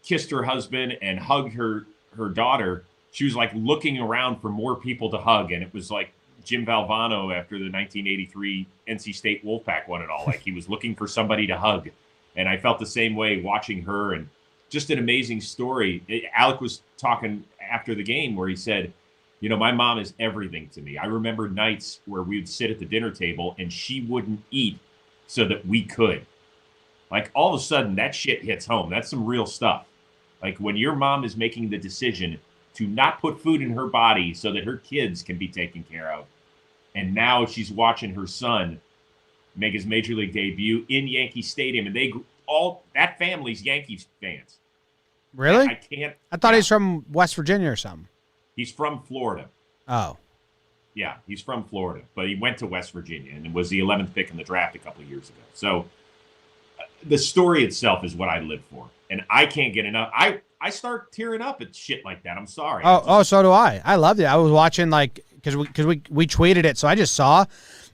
kissed her husband and hugged her daughter, she was like looking around for more people to hug. And it was like Jim Valvano after the 1983 NC State Wolfpack won it all. Like he was looking for somebody to hug. And I felt the same way watching her, and just an amazing story. Alek was talking after the game where he said, my mom is everything to me. I remember nights where we would sit at the dinner table and she wouldn't eat so that we could. Like all of a sudden that shit hits home. That's some real stuff. Like when your mom is making the decision to not put food in her body so that her kids can be taken care of. And now she's watching her son make his major league debut in Yankee Stadium. And that family's Yankees fans. Really? I thought he's from West Virginia or something. He's from Florida. Oh. Yeah, he's from Florida, but he went to West Virginia and was the 11th pick in the draft a couple of years ago. So the story itself is what I live for. And I can't get enough. I start tearing up at shit like that. I'm sorry. So do I. I loved it. I was watching because we tweeted it, so I just saw.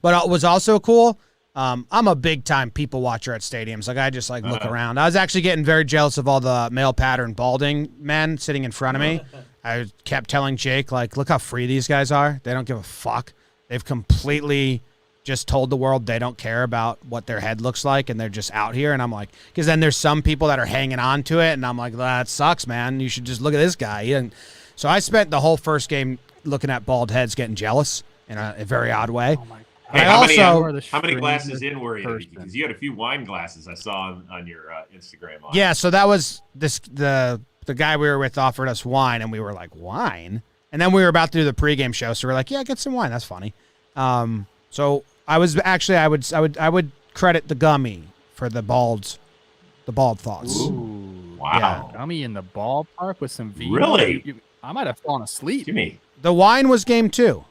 But it was also cool. I'm a big time people watcher at stadiums. Like I just look around. I was actually getting very jealous of all the male pattern balding men sitting in front of me. I kept telling Jake, look how free these guys are. They don't give a fuck. They've completely just told the world they don't care about what their head looks like, and they're just out here. And I'm like, because then there's some people that are hanging on to it, and I'm like, that sucks, man. You should just look at this guy. And so I spent the whole first game looking at bald heads, getting jealous in a very odd way. Oh my God. Hey, how many glasses in were you? Person. Because you had a few wine glasses I saw on your Instagram. Yeah, so that was the guy we were with offered us wine, and we were like, wine? And then we were about to do the pregame show, so we're like, yeah, get some wine. That's funny. So I was actually I would credit the gummy for the bald thoughts. Ooh, wow. Yeah, gummy in the ballpark with some V. Really? I might have fallen asleep. Jimmy. The wine was game 2.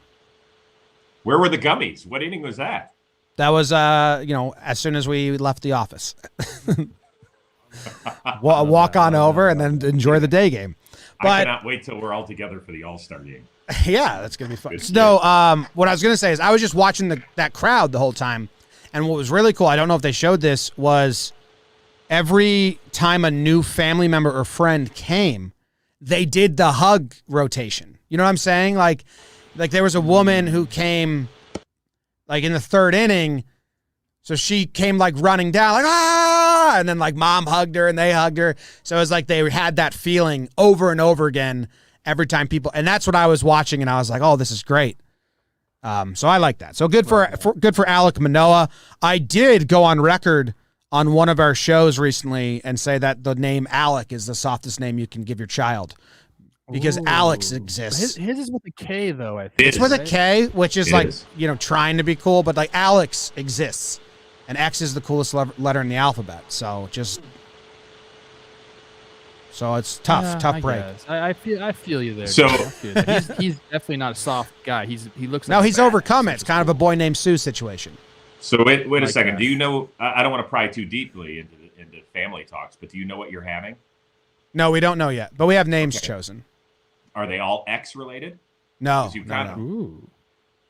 Where were the gummies? What inning was that? That was as soon as we left the office. Walk on over and then enjoy the day game. But I cannot wait till we're all together for the All-Star game. Yeah, that's gonna be fun. Good No, what I was gonna say is I was just watching that crowd the whole time, and what was really cool, I don't know if they showed this, was every time a new family member or friend came, they did the hug rotation. You know what I'm saying? Like there was a woman who came in the 3rd inning, so she came running down and then mom hugged her and they hugged her. So it was they had that feeling over and over again every time people, and that's what I was watching, and I was like, oh, this is great. So I like that. So good for Alek Manoah. I did go on record on one of our shows recently and say that the name Alek is the softest name you can give your child. Because Alex exists. His is with a K, though, I think. It's with a K, which is is. trying to be cool, but Alex exists. And X is the coolest letter in the alphabet. So it's tough break. I feel you there. So he's definitely not a soft guy. He looks. No, like he's overcome it. It's kind of a Boy Named Sue situation. So wait a second. Do you know? I don't want to pry too deeply into family talks, but do you know what you're having? No, we don't know yet, but we have names chosen. Are they all X related? No. No. Ooh.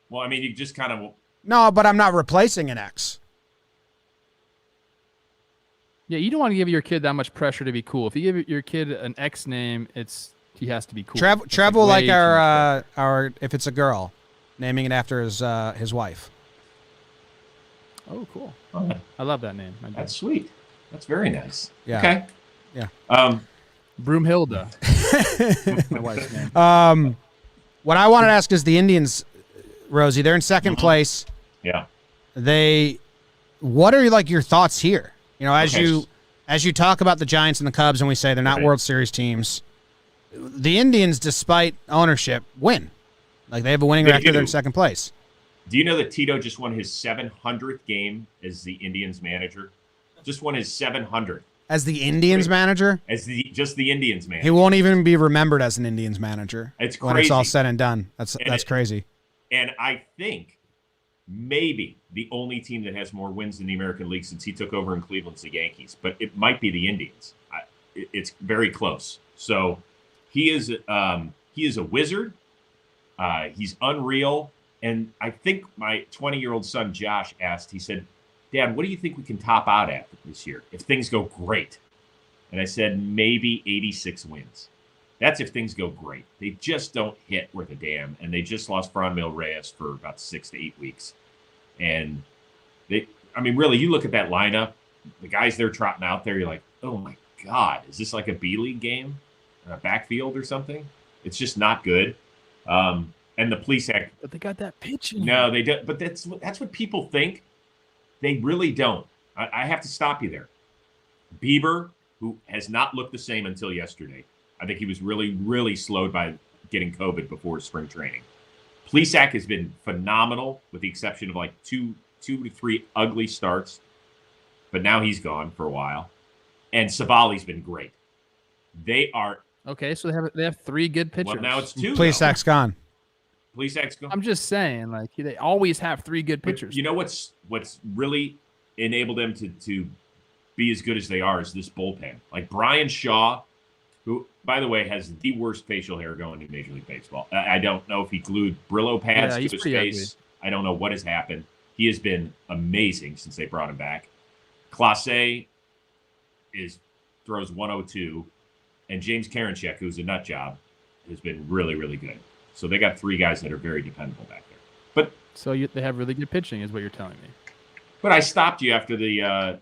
Well, I mean, you just kind of. No, but I'm not replacing an X. Yeah, you don't want to give your kid that much pressure to be cool. If you give your kid an X name, he has to be cool. Trev will like our if it's a girl, naming it after his wife. Oh, cool. Oh, I love that name. that's sweet. That's very nice. Yeah. Okay. Yeah. Broomhilda. My wife's name. What I wanted to ask is the Indians, Rosie. They're in 2nd place. Yeah. What are your thoughts here? As you talk about the Giants and the Cubs, and we say they're not World Series teams. the Indians, despite ownership, win. Like they have a winning They record. do. They're in second place. Do you know that Tito just won his 700th game as the Indians manager? Just won his 700th As the Indians manager, as just the Indians he manager. won't even be remembered as an Indians manager. It's when it's all crazy. said and done. That's crazy. And I think maybe the only team that has more wins in the American League since he took over in Cleveland's the Yankees, but it might be the Indians. It's very close. So he is a wizard. He's unreal. And I think my 20-year-old son Josh asked. He said, "Dad, what do you think we can top out at this year if things go great?" And I said, maybe 86 wins. That's if things go great. They just don't hit worth a damn, and they just lost Franmil Reyes for about 6 to 8 weeks. And really, you look at that lineup, the guys they're trotting out there, you're like, oh my God, is this like a B-League game? A backfield or something? It's just not good. And the police act. But they got that pitching. No, they don't. But that's what people think. They really don't. I have to stop you there. Bieber, who has not looked the same until yesterday. I think he was really, really slowed by getting COVID before spring training. Plesac has been phenomenal, with the exception of like two to three ugly starts. But now he's gone for a while. And Savali's been great. They are Okay, so they have 3 good pitchers. well. Now it's 2. Plesac's gone. Plesac's gone. I'm just saying, like they always have 3 good But pitchers. you know what's really enabled them to be as good as they are is this bullpen. Like Brian Shaw, who, by the way, has the worst facial hair going in Major League Baseball. I don't know if he glued Brillo pads to he's his pretty face. I don't know what has happened. He has been amazing since they brought him back. Clase throws 102, and James Karinchak, who's a nut job, has been really, really good. So they got 3 guys that are very dependable back there. But So they have really good pitching, is what you're telling me. But I stopped you after the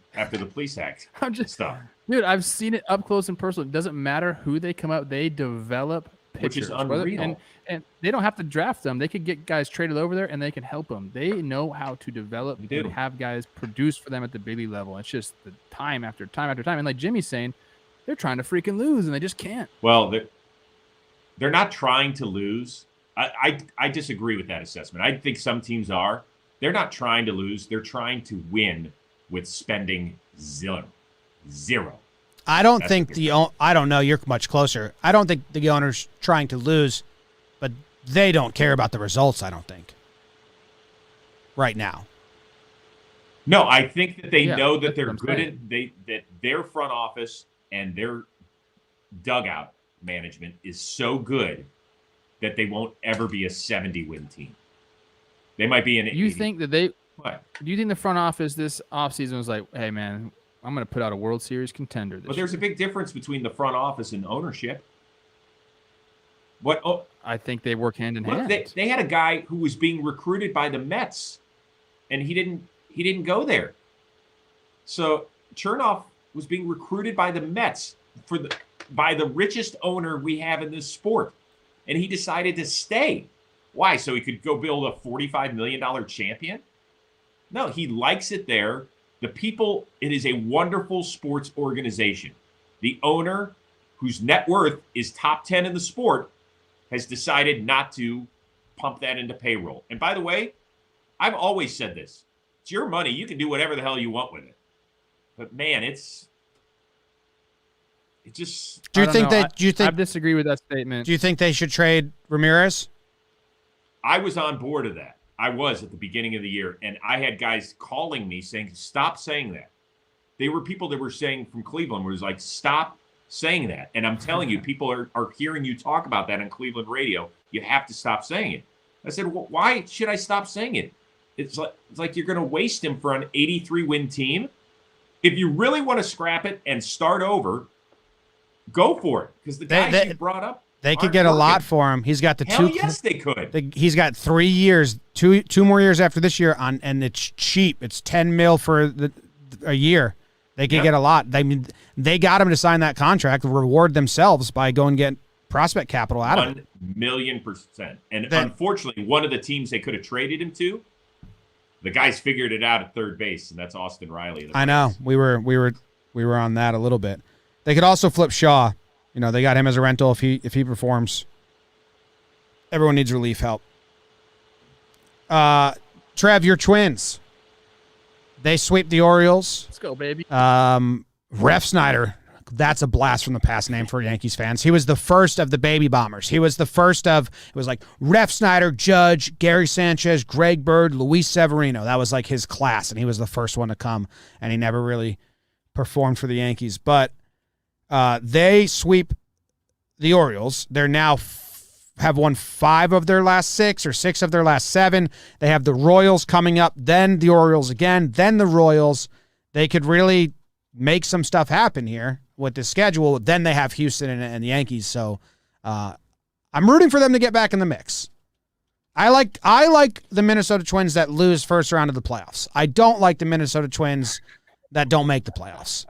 police act I'm just stuff, dude. I've seen it up close and personal. It doesn't matter who they come out; they develop pitchers, which is unreal. and they don't have to draft them. They could get guys traded over there, and they can help them. They know how to develop They do. and have guys produce for them at the big league level. It's just the time after time after time. And like Jimmy's saying, they're trying to freaking lose, and they just can't. Well, they're not trying to lose. I disagree with that assessment. I think some teams are. They're not trying to lose. They're trying to win with spending zero. I don't That's think what I don't know. You're much closer. I don't think the owner's trying to lose, but they don't care about the results. I don't think. Right now. No, I think that they know that that's they're what I'm good saying. that their front office and their dugout management is so good that they won't ever be a 70-win team. They might be an 80. You think that they? What? Do you think the front office this offseason was like, "Hey, man, I'm going to put out a World Series contender this Well, there's year"? a big difference between the front office and ownership. What? Oh, I think they work hand in look, hand. they had a guy who was being recruited by the Mets, and he didn't go there. So Chernoff was being recruited by the Mets by the richest owner we have in this sport, and he decided to stay. Why? So he could go build a $45 million champion? No, he likes it there. The people, it is a wonderful sports organization. The owner, whose net worth is top 10 in the sport, has decided not to pump that into payroll. And by the way, I've always said this. It's your money. You can do whatever the hell you want with it. But man, it just... Do you think I disagree with that statement. Do you think they should trade Ramirez? I was on board of that. I was at the beginning of the year, and I had guys calling me saying, stop saying that. They were people that were saying from Cleveland, where it was like, stop saying that. And I'm telling you, people are hearing you talk about that on Cleveland radio. You have to stop saying it. I said, well, why should I stop saying it? It's like you're going to waste him for an 83-win team. If you really want to scrap it and start over, go for it. Because the guys you brought up, they could get a lot for him. He's got the Hell two. Yes, they could. He's got 3 years, two more years after this year on, and it's cheap. It's $10 million for a year. They could get a lot. They got him to sign that contract, reward themselves by going and get prospect capital out of it. 1,000,000%. And unfortunately, one of the teams they could have traded him to, the guys figured it out at third base, and that's Austin Riley. I know. We were on that a little bit. They could also flip Shaw You know, they got him as a rental if he performs. Everyone needs relief help. Trev, your Twins. They sweep the Orioles. Let's go, baby. Ref Snyder. That's a blast from the past name for Yankees fans. He was the first of the baby bombers. He was the first of, it was like Ref Snyder, Judge, Gary Sanchez, Greg Bird, Luis Severino. That was like his class, and he was the first one to come, and he never really performed for the Yankees. But they sweep the Orioles. They're now have won 5 of their last 6 or 6 of their last 7. They have the Royals coming up, then the Orioles again, then the Royals. They could really make some stuff happen here with the schedule. Then they have Houston and the Yankees. So I'm rooting for them to get back in the mix. I like the Minnesota Twins that lose first round of the playoffs. I don't like the Minnesota Twins that don't make the playoffs.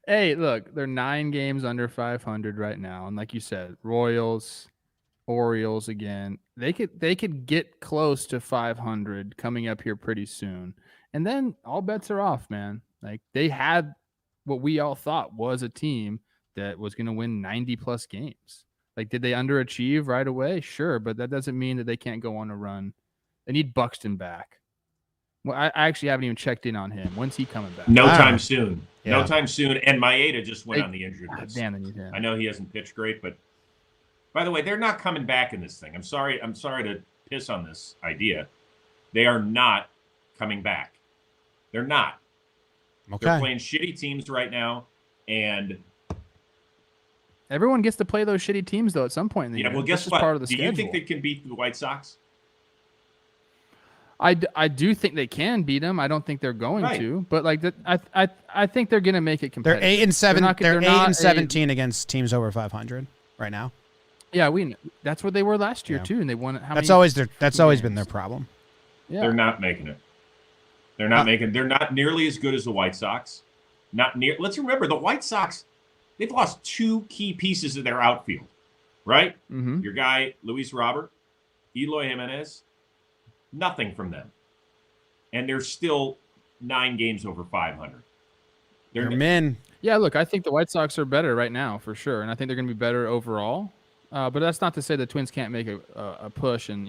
Hey, look, they're 9 games under 500 right now, and like you said, Royals, Orioles again. They could get close to 500 coming up here pretty soon, and then all bets are off, man. Like they had what we all thought was a team that was going to win 90+ games. Like, did they underachieve right away? Sure, but that doesn't mean that they can't go on a run. They need Buxton back. Well, I actually haven't even checked in on him. When's he coming back? No time soon. Yeah. No time soon. And Maeda just went on the injured list. Damn, they need him. I know he hasn't pitched great, but by the way, they're not coming back in this thing. I'm sorry to piss on this idea. They are not coming back. They're not. Okay. They're playing shitty teams right now, and everyone gets to play those shitty teams though at some point in the year. Well, guess This is what? part of the Do schedule. you think they can beat the White Sox? I do think they can beat them. I don't think they're going Right. to, but like I think they're going to make it They're competitive. 8-7. They're 8-17 a- against teams over 500 right now. Yeah, that's what they were last year Yeah. too, and they won. That's always been their problem. Yeah. They're not making it. They're not making. They're not nearly as good as the White Sox. Not near. Let's remember the White Sox. They've lost 2 key pieces of their outfield, right? Mm-hmm. Your guy Luis Robert, Eloy Jimenez. Nothing from them, and they're still 9 games over 500. They're men. Yeah, look, I think the White Sox are better right now for sure, and I think they're going to be better overall. But that's not to say the Twins can't make a push, and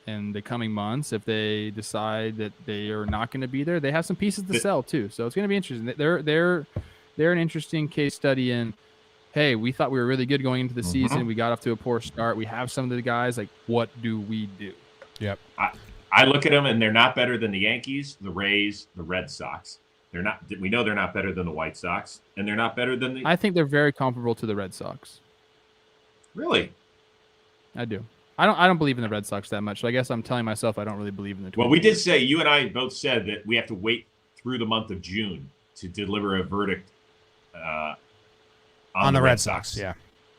in the coming months, if they decide that they are not going to be there, they have some pieces to sell too. So it's going to be interesting. They're an interesting case study in. Hey, we thought we were really good going into the season. We got off to a poor start. We have some of the guys. Like, what do we do? Yep. I look at them, and they're not better than the Yankees, the Rays, the Red Sox. They're not. We know they're not better than the White Sox, and they're not better than the. I think they're very comparable to the Red Sox. Really? I do. I don't believe in the Red Sox that much. So I guess I'm telling myself I don't really believe in the Twins. Well, we did say, you and I both said that we have to wait through the month of June to deliver a verdict on the Red Sox. Yeah.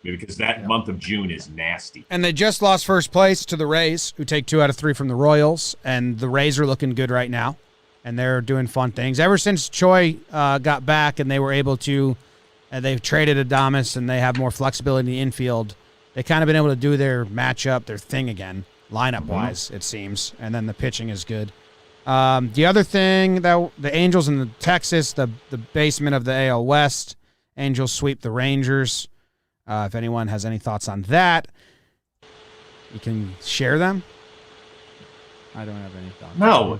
Because that month of June is nasty. And they just lost first place to the Rays, who take 2 out of 3 from the Royals, and the Rays are looking good right now, and they're doing fun things. Ever since Choi got back and they were able to, they've traded Adames and they have more flexibility in the infield, they've kind of been able to do their matchup, their thing again, lineup-wise, it seems, and then the pitching is good. The other thing, that the Angels and the Texas, the basement of the AL West, Angels sweep the Rangers. If anyone has any thoughts on that, you can share them. I don't have any thoughts. No.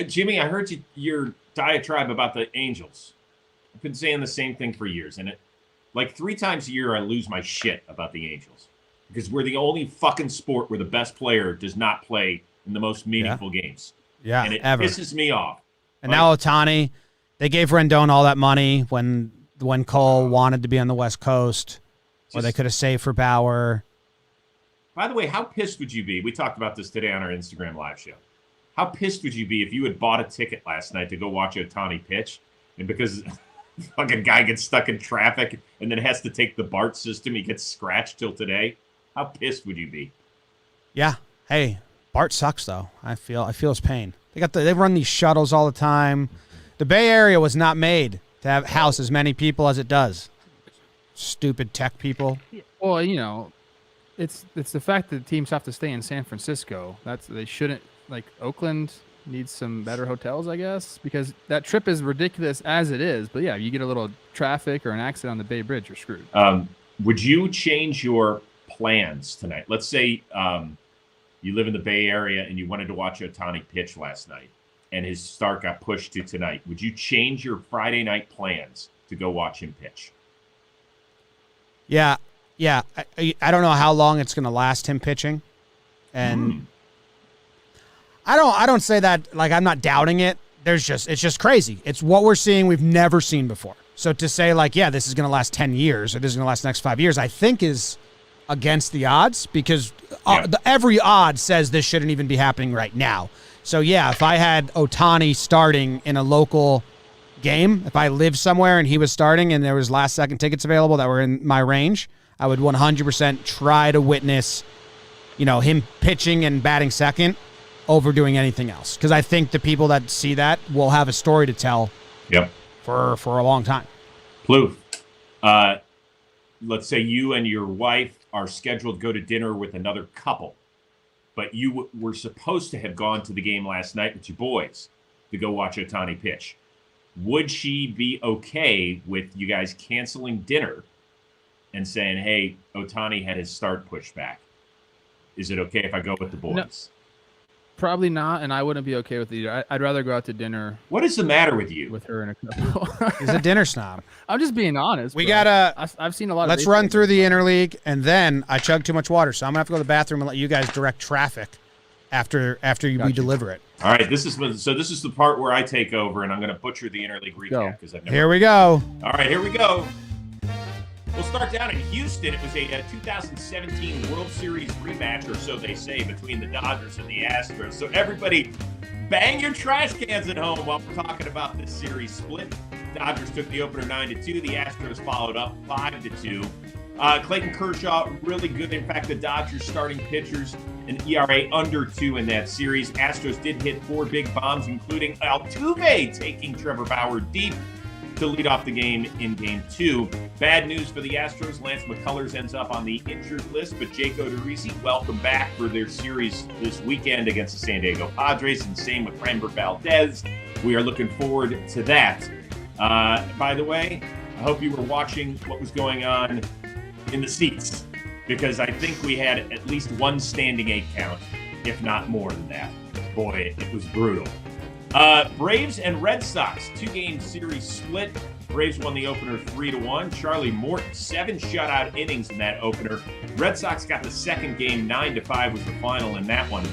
Jimmy, I heard your diatribe about the Angels. I've been saying the same thing for years, and like 3 times a year I lose my shit about the Angels because we're the only fucking sport where the best player does not play in the most meaningful games. Yeah, and it ever. pisses me off. And now Ohtani, they gave Rendon all that money when Cole wanted to be on the West Coast, or they could have saved for Bauer. By the way, how pissed would you be? We talked about this today on our Instagram live show. How pissed would you be if you had bought a ticket last night to go watch Ohtani pitch, and because the fucking guy gets stuck in traffic and then has to take the BART system, he gets scratched till today? How pissed would you be? Yeah. Hey, Bart sucks though. I feel his pain. They run these shuttles all the time. The Bay Area was not made to house as many people as it does. Stupid tech people. Well, it's the fact that teams have to stay in San Francisco. They shouldn't, like Oakland. needs some better hotels, I guess, because that trip is ridiculous as it is. But yeah, if you get a little traffic or an accident on the Bay Bridge, you're screwed. Would you change your plans tonight? Let's say you live in the Bay Area and you wanted to watch Ohtani pitch last night, and his start got pushed to tonight. Would you change your Friday night plans to go watch him pitch? Yeah. I don't know how long it's going to last him pitching, and I don't say that like I'm not doubting it. It's just crazy. It's what we're seeing we've never seen before. So to say like, yeah, this is going to last 10 years or this is going to last the next 5 years, I think is against the odds because every odd says this shouldn't even be happening right now. So yeah, if I had Ohtani starting in a local game, if I lived somewhere and he was starting and there was last second tickets available that were in my range, I would 100% try to witness, him pitching and batting second over doing anything else. Because I think the people that see that will have a story to tell. Yep. For a long time. Plouffe, let's say you and your wife are scheduled to go to dinner with another couple, but you were supposed to have gone to the game last night with your boys to go watch Ohtani pitch. Would she be okay with you guys canceling dinner and saying, hey, Ohtani had his start pushed back? Is it okay if I go with the boys? No, probably not, and I wouldn't be okay with it either. I'd rather go out to dinner. What is the matter with you? With her and a couple. He's a dinner snob. I'm just being honest. We gotta. I've seen a lot. Let's run through the Interleague, and then I chug too much water, so I'm gonna have to go to the bathroom and let you guys direct traffic after we deliver it. All right, this is the part where I take over, and I'm gonna butcher the Interleague recap because I've never. Here we go. All right, here we go. We'll start down in Houston. It was a 2017 World Series rematch, or so they say, between the Dodgers and the Astros. So everybody, bang your trash cans at home while we're talking about this series split. Dodgers took the opener 9-2. The Astros followed up 5-2. Clayton Kershaw, really good. In fact, the Dodgers starting pitchers, an ERA under 2 in that series. Astros did hit 4 big bombs, including Altuve taking Trevor Bauer deep to lead off the game in Game 2. Bad news for the Astros. Lance McCullers ends up on the injured list, but Jake Odorizzi, welcome back for their series this weekend against the San Diego Padres, and same with Framber Valdez. We are looking forward to that. By the way, I hope you were watching what was going on in the seats, because I think we had at least one standing 8 count, if not more than that. Boy, it was brutal. Braves and Red Sox, 2-game series split. Braves won the opener 3-1. Charlie Morton, 7 shutout innings in that opener. Red Sox got the second game, 9-5 was the final in that one.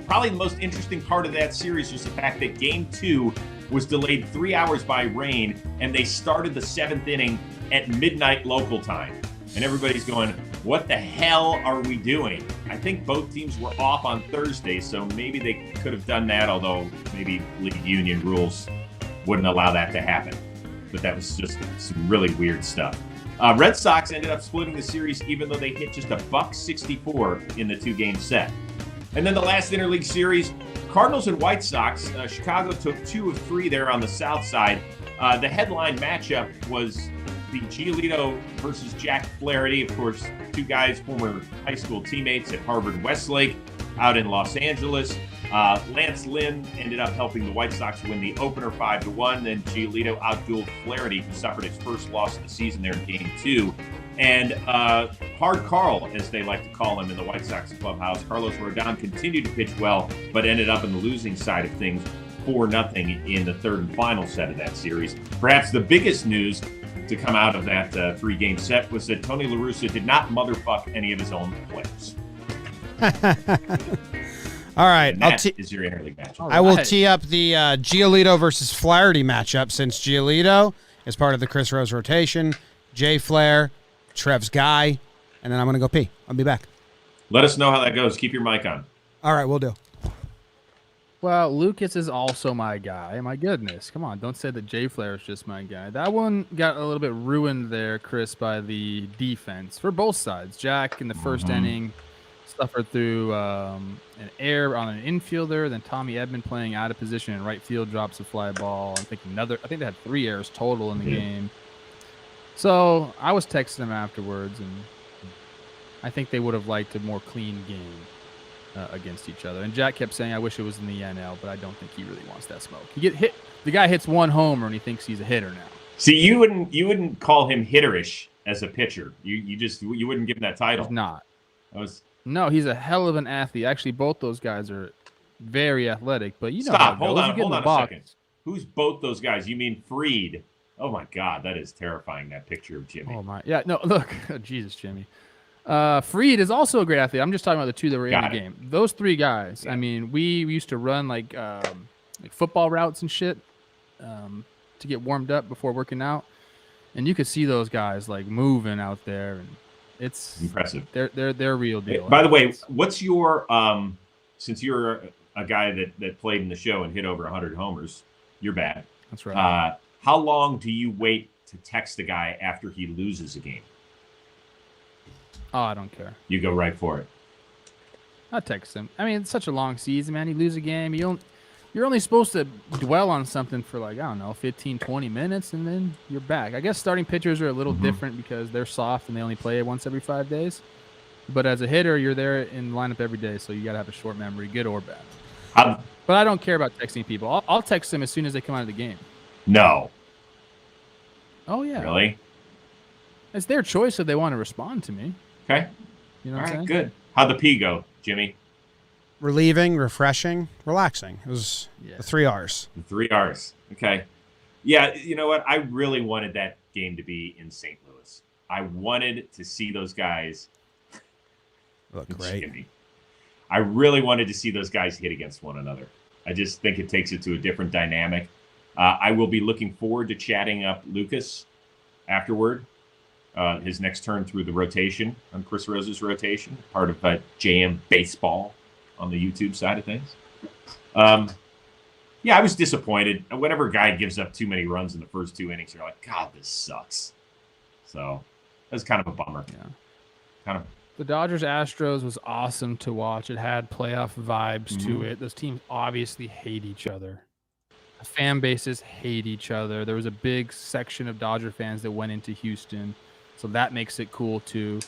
Probably the most interesting part of that series was the fact that Game 2 was delayed 3 hours by rain, and they started the 7th inning at midnight local time. And everybody's going, what the hell are we doing? I think both teams were off on Thursday, so maybe they could have done that, although maybe league union rules wouldn't allow that to happen. But that was just some really weird stuff. Red Sox ended up splitting the series even though they hit just $1.64 in the 2-game set. And then the last interleague series, Cardinals and White Sox. Chicago took 2 of 3 there on the south side. The headline matchup was the Giolito versus Jack Flaherty. Of course, 2 guys, former high school teammates at Harvard-Westlake out in Los Angeles. Lance Lynn ended up helping the White Sox win the opener 5-1. Then Giolito outdueled Flaherty, who suffered his first loss of the season there in Game 2. And Hard Carl, as they like to call him in the White Sox clubhouse, Carlos Rodon continued to pitch well, but ended up in the losing side of things 4-0 in the third and final set of that series. Perhaps the biggest news to come out of that 3-game set was that Tony La Russa did not motherfuck any of his own players. All right. Is your interleague matchup. I will tee up the Giolito versus Flaherty matchup, since Giolito is part of the Chris Rose rotation. Jay Flair, Trev's guy, and then I'm going to go pee. I'll be back. Let us know how that goes. Keep your mic on. All right, we'll do. Well, Lucas is also my guy. My goodness. Come on. Don't say that Jay Flair is just my guy. That one got a little bit ruined there, Chris, by the defense for both sides. Jack in the first inning suffered through an error on an infielder. Then Tommy Edman playing out of position in right field drops a fly ball. I think they had 3 errors total in the game. So I was texting them afterwards, and I think they would have liked a more clean game. against each other. And Jack kept saying, I wish it was in the NL, but I don't think he really wants that smoke. You get hit. The guy hits one homer and he thinks he's a hitter now. See, you wouldn't call him hitterish as a pitcher. You wouldn't give him that title. He's not. No, he's a hell of an athlete. Actually, both those guys are very athletic. But you know, stop. Hold on a second. Who's both those guys? You mean Fried? Oh my God, that is terrifying. That picture of Jimmy. Oh my, yeah. No, look, Jesus, Jimmy. Fried is also a great athlete. I'm just talking about the two that were in the game. Those three guys. Yeah. I mean, we used to run like football routes and shit to get warmed up before working out, and you could see those guys like moving out there, and it's impressive. They're real deal. By the way, what's your since you're a guy that played in the show and hit over 100 homers, you're bad. That's right. How long do you wait to text a guy after he loses a game? Oh, I don't care. You go right for it. I text him. I mean, it's such a long season, man. You lose a game, you're only supposed to dwell on something for like, I don't know, 15, 20 minutes, and then you're back. I guess starting pitchers are a little different because they're soft and they only play once every 5 days. But as a hitter, you're there in the lineup every day, so you got to have a short memory, good or bad. But I don't care about texting people. I'll text them as soon as they come out of the game. No. Oh, yeah. Really? It's their choice if they want to respond to me. Okay. You know what I'm saying? Good. How'd the pee go, Jimmy? Relieving, refreshing, relaxing. It was the 3 R's. The 3 R's. Okay. Yeah, you know what? I really wanted that game to be in St. Louis. I wanted to see those guys. Look great. Jimmy. I really wanted to see those guys hit against one another. I just think it takes it to a different dynamic. I will be looking forward to chatting up Lucas afterward. His next turn through the rotation on Chris Rose's rotation, part of JM Baseball on the YouTube side of things. Yeah, I was disappointed. Whenever a guy gives up too many runs in the first 2 innings, you're like, God, this sucks. So that's kind of a bummer. Yeah. Kind of. The Dodgers-Astros was awesome to watch. It had playoff vibes to it. Those teams obviously hate each other. The fan bases hate each other. There was a big section of Dodger fans that went into Houston, so that makes it cool too.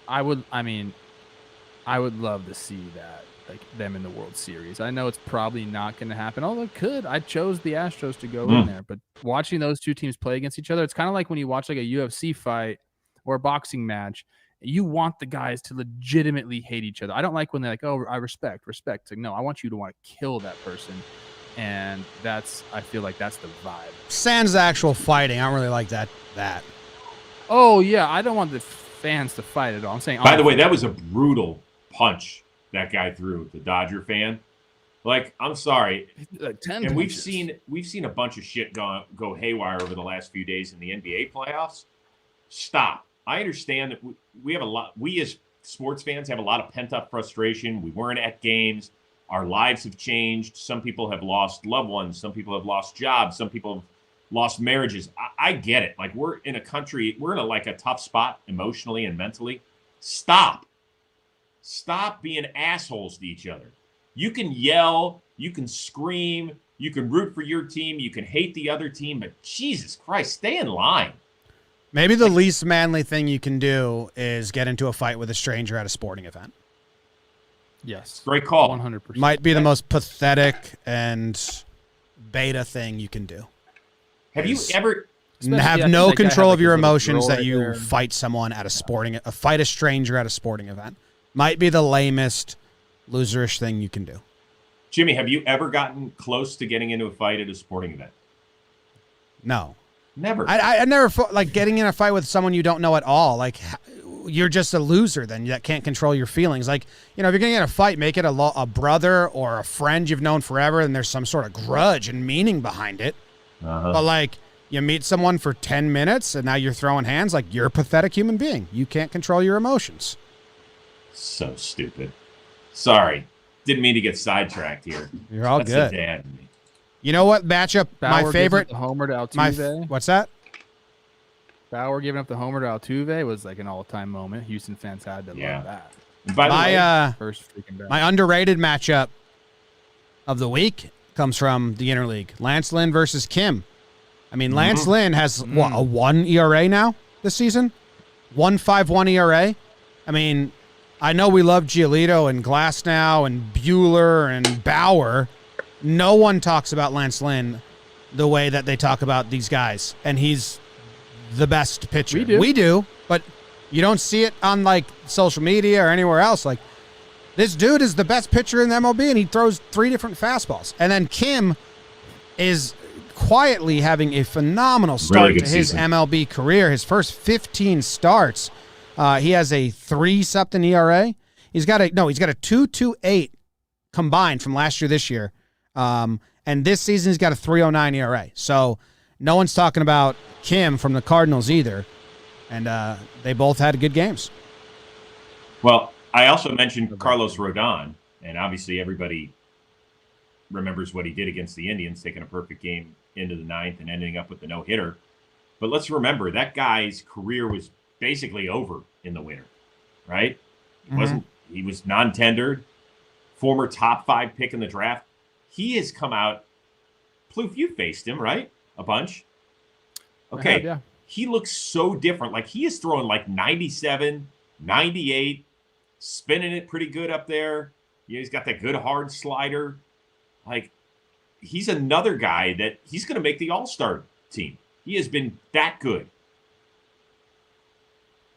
I would love to see that, like them in the World Series. I know it's probably not going to happen, although it could. I chose the Astros to go in there, but watching those two teams play against each other, it's kind of like when you watch like a UFC fight or a boxing match. You want the guys to legitimately hate each other. I don't like when they're like, oh, I respect. It's like, no, I want you to want to kill that person. And I feel like that's the vibe. Sans the actual fighting. I don't really like that. Oh, yeah. I don't want the fans to fight at all. I'm saying. By the way, that was a brutal punch that guy threw, the Dodger fan. Like, I'm sorry. Like 10 and punches. we've seen a bunch of shit go haywire over the last few days in the NBA playoffs. Stop. I understand that we have a lot. We as sports fans have a lot of pent up frustration. We weren't at games. Our lives have changed. Some people have lost loved ones. Some people have lost jobs. Some people have lost marriages. I get it. Like we're in a tough spot emotionally and mentally. Stop being assholes to each other. You can yell, you can scream, you can root for your team, you can hate the other team, but Jesus Christ, stay in line. Maybe the least manly thing you can do is get into a fight with a stranger at a sporting event. Yes. Great call. 100%. Might be the most pathetic and beta thing you can do. Have you ever have no control of your emotions that you fight someone at fight a stranger at a sporting event? Might be the lamest, loserish thing you can do. Jimmy, have you ever gotten close to getting into a fight at a sporting event? No. Never. I never fought, like getting in a fight with someone you don't know at all. Like you're just a loser then that can't control your feelings. Like, you know, if you're getting in a fight, make it a brother or a friend you've known forever and there's some sort of grudge and meaning behind it. But like you meet someone for 10 minutes and now you're throwing hands, like you're a pathetic human being. You can't control your emotions. So stupid. Sorry. Didn't mean to get sidetracked here. You're all That's good. So dad to me. You know what matchup? Bauer my favorite. The homer to Altuve. What's that? Bauer giving up the homer to Altuve was like an all-time moment. Houston fans had to love that. By the way, first freaking back. My underrated matchup of the week comes from the Interleague. Lance Lynn versus Kim. I mean, Lance Lynn has a 1 ERA now this season. 1.51 ERA. I mean, I know we love Giolito and Glasnow and Bueller and Bauer. No one talks about Lance Lynn the way that they talk about these guys, and he's the best pitcher. We do, but you don't see it on like social media or anywhere else. Like, this dude is the best pitcher in the MLB, and he throws 3 different fastballs. And then Kim is quietly having a phenomenal start to his MLB career. His first 15 starts, he has a 3-something ERA. He's got a 2.28 combined from last year this year. And this season he's got a 3.09 ERA. So no one's talking about Kim from the Cardinals either. And they both had good games. Well, I also mentioned Carlos Rodon, and obviously everybody remembers what he did against the Indians, taking a perfect game into the 9th and ending up with the no-hitter. But let's remember, that guy's career was basically over in the winter, right? He was non-tendered, former top 5 pick in the draft. He has come out. Plouffe, you faced him, right? A bunch. Okay. Have, yeah. He looks so different. Like, he is throwing like 97, 98, spinning it pretty good up there. He's got that good hard slider. Like, he's another guy that he's going to make the All-Star team. He has been that good.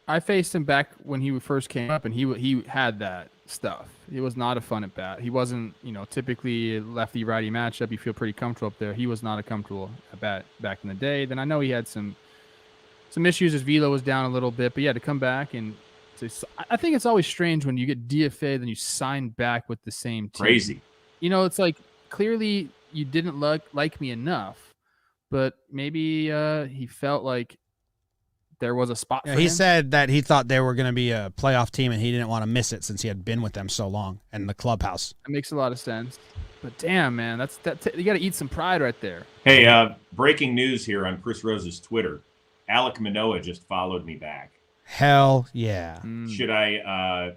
I faced him back when he first came up, and he had that stuff. It was not a fun at bat. He wasn't, typically a lefty-righty matchup. You feel pretty comfortable up there. He was not a comfortable at bat back in the day. Then I know he had some issues. His velo was down a little bit, but yeah, to come back and I think it's always strange when you get DFA, then you sign back with the same team. Crazy. It's like clearly you didn't like me enough, but maybe he felt like there was a spot for him. He said that he thought they were going to be a playoff team and he didn't want to miss it since he had been with them so long in the clubhouse. That makes a lot of sense. But damn, man, you got to eat some pride right there. Hey, breaking news here on Chris Rose's Twitter. Alek Manoah just followed me back. Hell yeah. Should I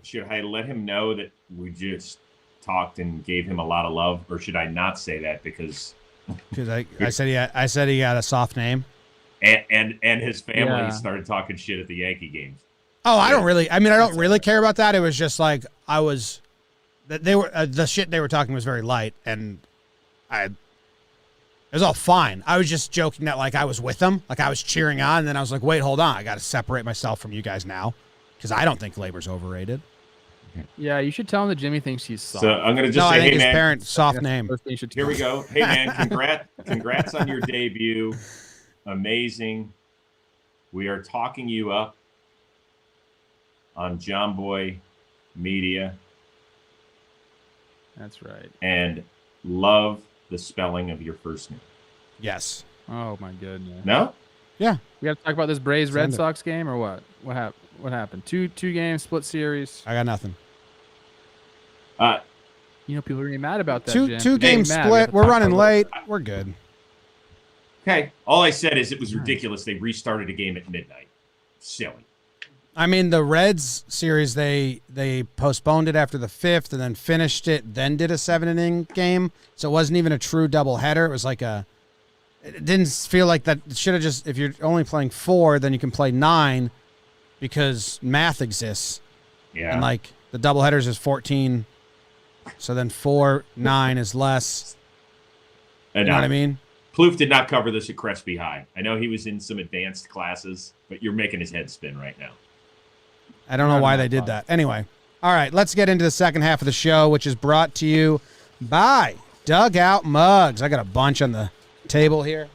let him know that we just talked and gave him a lot of love, or should I not say that because I said he had a soft name, and his family started talking shit at the Yankee games. Oh, I don't really care about that. It was just like the shit they were talking was very light, and it was all fine. I was just joking that like I was with them, like I was cheering on, and then I was like, wait, hold on, I got to separate myself from you guys now because I don't think Labor's overrated. Yeah, you should tell him that Jimmy thinks he's soft. So I'm gonna just say, I think hey, his man, parents' soft name. Here we go. Hey man, congrats on your debut. Amazing. We are talking you up on JOMBOY Media. That's right. And love the spelling of your first name. Yes. Oh my goodness. No? Yeah. We got to talk about this Braves Red Sox game or what? What happened? Two games, split series. I got nothing. People are getting mad about that. Two game split. We're running late. We're good. Okay. All I said is it was ridiculous. They restarted a game at midnight. Silly. I mean, the Reds series, they postponed it after the 5th and then finished it, then did a 7-inning game. So it wasn't even a true doubleheader. It was like it didn't feel like that. It should have just, if you're only playing 4, then you can play 9 because math exists. Yeah. And like the doubleheaders is 14. So then 4, 9 is less. You know what I mean? Plouffe did not cover this at Crespi High. I know he was in some advanced classes, but you're making his head spin right now. I don't know why they did that. Anyway, all right, let's get into the second half of the show, which is brought to you by Dugout Mugs. I got a bunch on the table here.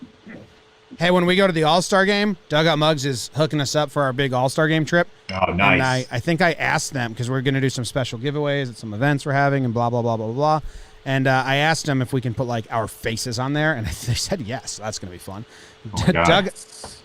Hey, when we go to the All-Star game, Dugout Mugs is hooking us up for our big All-Star game trip. Oh, nice. And I think I asked them because we're going to do some special giveaways at some events we're having and blah, blah, blah, blah, blah. And I asked them if we can put like our faces on there, and they said yes. So that's going to be fun.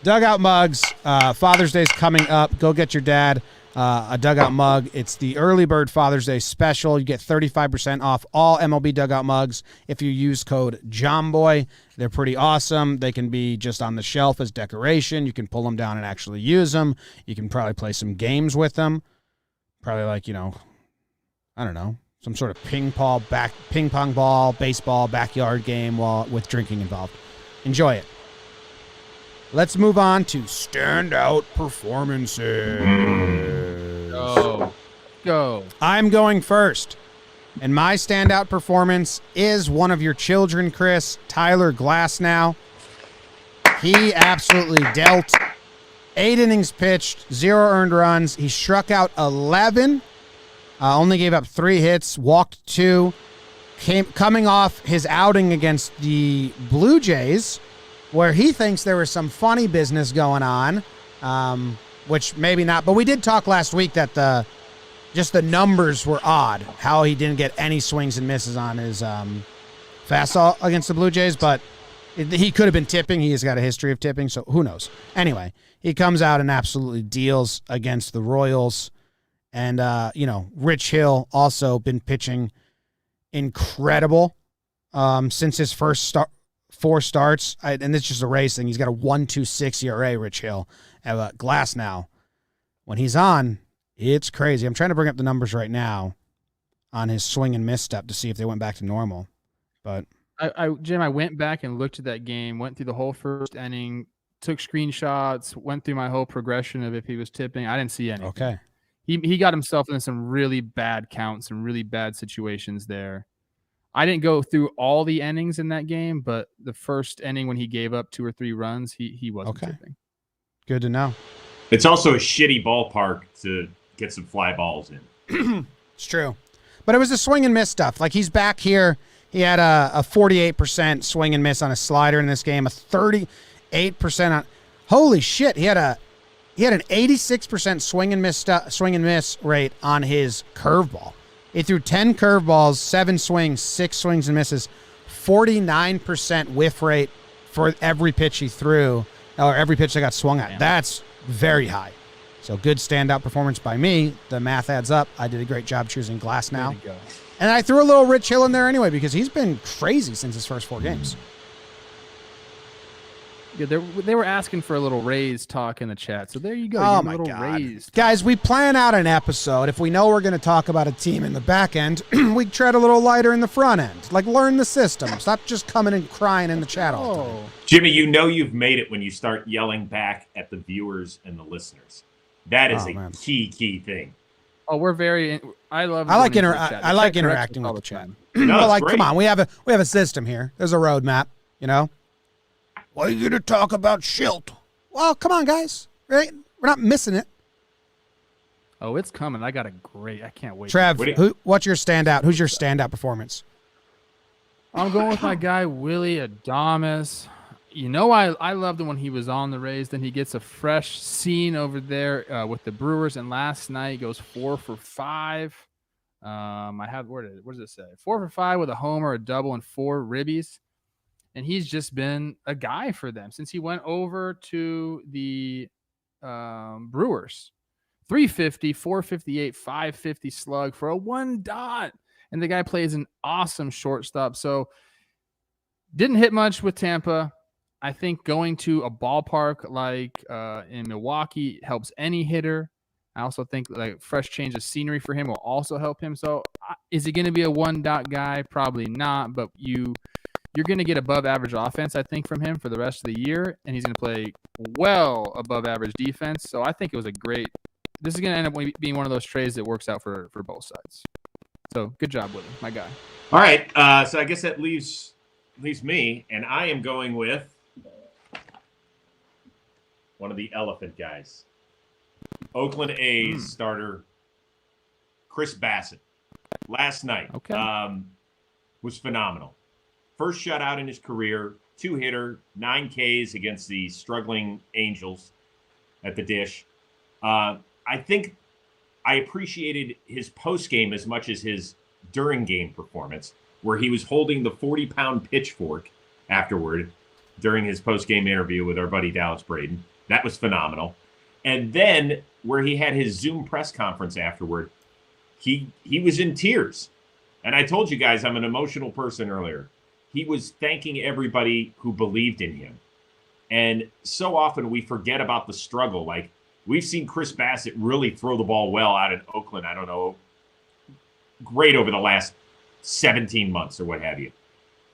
Dugout Mugs, Father's Day's coming up. Go get your dad a Dugout mug. It's the early bird Father's Day special. You get 35% off all MLB Dugout mugs if you use code JOMBOY. They're pretty awesome. They can be just on the shelf as decoration. You can pull them down and actually use them. You can probably play some games with them. Probably like, I don't know, some sort of ping pong ball, baseball, backyard game with drinking involved. Enjoy it. Let's move on to Standout Performances. Oh. go. I'm going first. And my standout performance is one of your children, Chris, Tyler Glasnow. He absolutely dealt. 8 innings pitched, 0 earned runs. He struck out 11, only gave up 3 hits, walked 2. Coming off his outing against the Blue Jays, where he thinks there was some funny business going on, which maybe not. But we did talk last week that the numbers were odd, how he didn't get any swings and misses on his fastball against the Blue Jays. But he could have been tipping. He has got a history of tipping, so who knows? Anyway, he comes out and absolutely deals against the Royals. And, Rich Hill also been pitching incredible since his first 4 starts. And it's just a race thing. He's got a 1.26 ERA, Rich Hill. Glasnow, when he's on, it's crazy. I'm trying to bring up the numbers right now on his swing and miss step to see if they went back to normal. But Jim, I went back and looked at that game, went through the whole first inning, took screenshots, went through my whole progression of if he was tipping. I didn't see anything. Okay. He got himself in some really bad counts, some really bad situations there. I didn't go through all the innings in that game, but the first inning when he gave up 2 or 3 runs, he wasn't tipping. Good to know. It's also a shitty ballpark to get some fly balls in. It's true. But it was the swing and miss stuff. Like, he's back here. He had a 48% swing and miss on a slider in this game, a 38% on. Holy shit! He had an 86% swing and miss rate on his curveball. He threw 10 curveballs, 7 swings, 6 swings and misses, 49% whiff rate for every pitch he threw, or every pitch that got swung at. That's very high. So good standout performance by me. The math adds up. I did a great job choosing Glasnow. And I threw a little Rich Hill in there anyway because he's been crazy since his first 4 games. Yeah, they were asking for a little Rays talk in the chat. So there you go. Oh, my God. Guys, we plan out an episode. If we know we're going to talk about a team in the back end, we tread a little lighter in the front end. Like, learn the system. Stop just coming and crying in the chat all the time. Jimmy, you've made it when you start yelling back at the viewers and the listeners. That is key thing. Oh, we're very. I like interacting with the chat. No, but great. Come on, we have a system here. There's a roadmap. Why are you going to talk about Schilt? Well, come on, guys. Right? We're not missing it. Oh, it's coming. I can't wait. Trev, what's your standout? Who's your standout performance? I'm going with my guy Willie Adames. I loved it when he was on the Rays. Then he gets a fresh scene over there with the Brewers, and last night goes 4 for 5. What does it say? 4 for 5 with a homer, a double, and 4 ribbies. And he's just been a guy for them since he went over to the Brewers. 350, 458, 550 slug for a 1 dot. And the guy plays an awesome shortstop. So didn't hit much with Tampa. I think going to a ballpark like in Milwaukee helps any hitter. I also think like fresh change of scenery for him will also help him. So is he going to be a 1 dot guy? Probably not, but you're going to get above average offense, I think, from him for the rest of the year, and he's going to play well above average defense. So I think it was this is going to end up being one of those trades that works out for both sides. So good job, Willie, my guy. All right, so I guess that leaves me, and I am going with one of the elephant guys. Oakland A's starter Chris Bassett last night was phenomenal. First shutout in his career, 2-hitter, 9 Ks against the struggling Angels at the Dish. I think I appreciated his post-game as much as his during-game performance, where he was holding the 40-pound pitchfork afterward during his post-game interview with our buddy Dallas Braden. That was phenomenal. And then where he had his Zoom press conference afterward, he was in tears. And I told you guys I'm an emotional person earlier. He was thanking everybody who believed in him. And so often we forget about the struggle. Like, we've seen Chris Bassett really throw the ball well out in Oakland. I don't know, great over the last 17 months or what have you.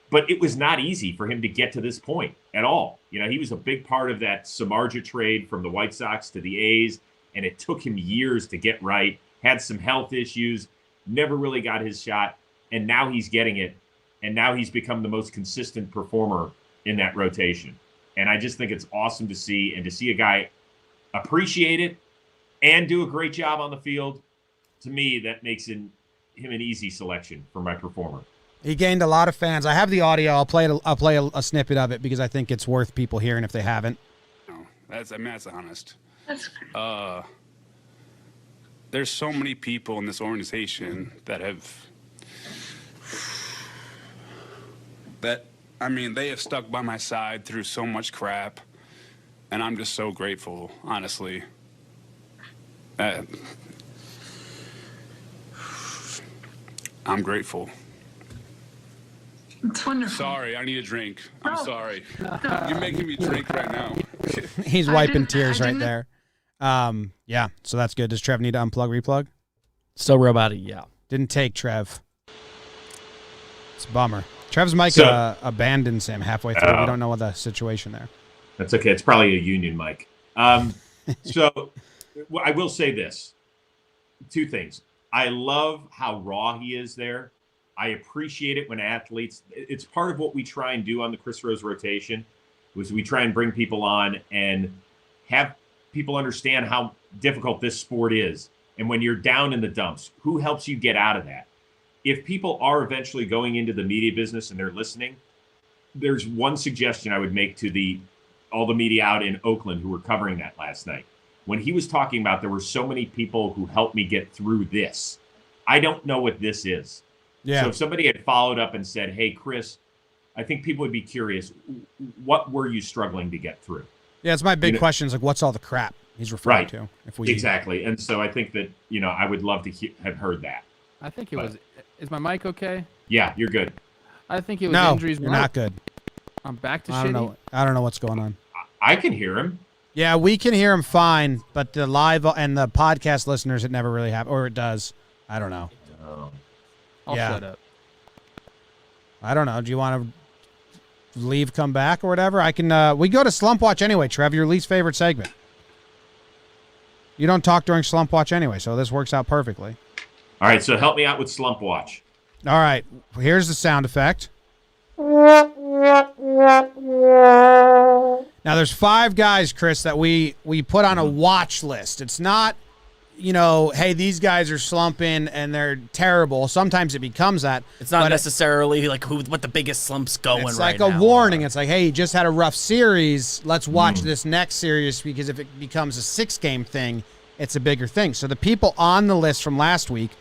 But it was not easy for him to get to this point at all. He was a big part of that Samardzija trade from the White Sox to the A's, and it took him years to get right. had some health issues, never really got his shot, and now he's getting it, and now he's become the most consistent performer in that rotation. And I just think it's awesome to see, and to see a guy appreciate it and do a great job on the field. To me, that makes him an easy selection for my performer. He gained a lot of fans. I have the audio. I'll play a snippet of it because I think it's worth people hearing if they haven't. No, that's honest. There's so many people in this organization that they have stuck by my side through so much crap, and I'm just so grateful, honestly. I'm grateful. It's wonderful. Sorry, I need a drink. I'm sorry. You're making me drink right now. He's wiping tears right there. Yeah, so that's good. Does Trev need to unplug, replug? Still robotic, yeah. Didn't take Trev. It's a bummer. Trev's mic abandoned him halfway through. We don't know what the situation there. That's okay. It's probably a union mic. So I will say this. Two things. I love how raw he is there. I appreciate it when athletes, it's part of what we try and do on the Chris Rose rotation, was we try and bring people on and have people understand how difficult this sport is. And when you're down in the dumps, who helps you get out of that? If people are eventually going into the media business and they're listening, there's one suggestion I would make to all the media out in Oakland who were covering that last night. When he was talking about there were so many people who helped me get through this, I don't know what this is. Yeah. So if somebody had followed up and said, hey, Chris, I think people would be curious, what were you struggling to get through? Yeah, it's my big question is like, what's all the crap he's referring to? Exactly. And so I think that, I would love to have heard that. I think it was. Is my mic okay? Yeah, you're good. I think it was no, injuries. You're not good. I'm back to I don't shitty. I don't know what's going on. I can hear him. Yeah, we can hear him fine, but the live and the podcast listeners, it never really happens, or it does. I don't know. I'll shut up. I don't know. Do you want to leave, come back, or whatever? I can. We go to Slump Watch anyway, Trev, your least favorite segment. You don't talk during Slump Watch anyway, so this works out perfectly. All right, so help me out with Slump Watch. All right, here's the sound effect. Now, there's 5 guys, Chris, that we put on a watch list. It's not, hey, these guys are slumping and they're terrible. Sometimes it becomes that. It's not necessarily like what the biggest slump's going right now. It's like a warning. It's like, hey, you just had a rough series. Let's watch this next series, because if it becomes a 6-game thing, it's a bigger thing. So the people on the list from last week,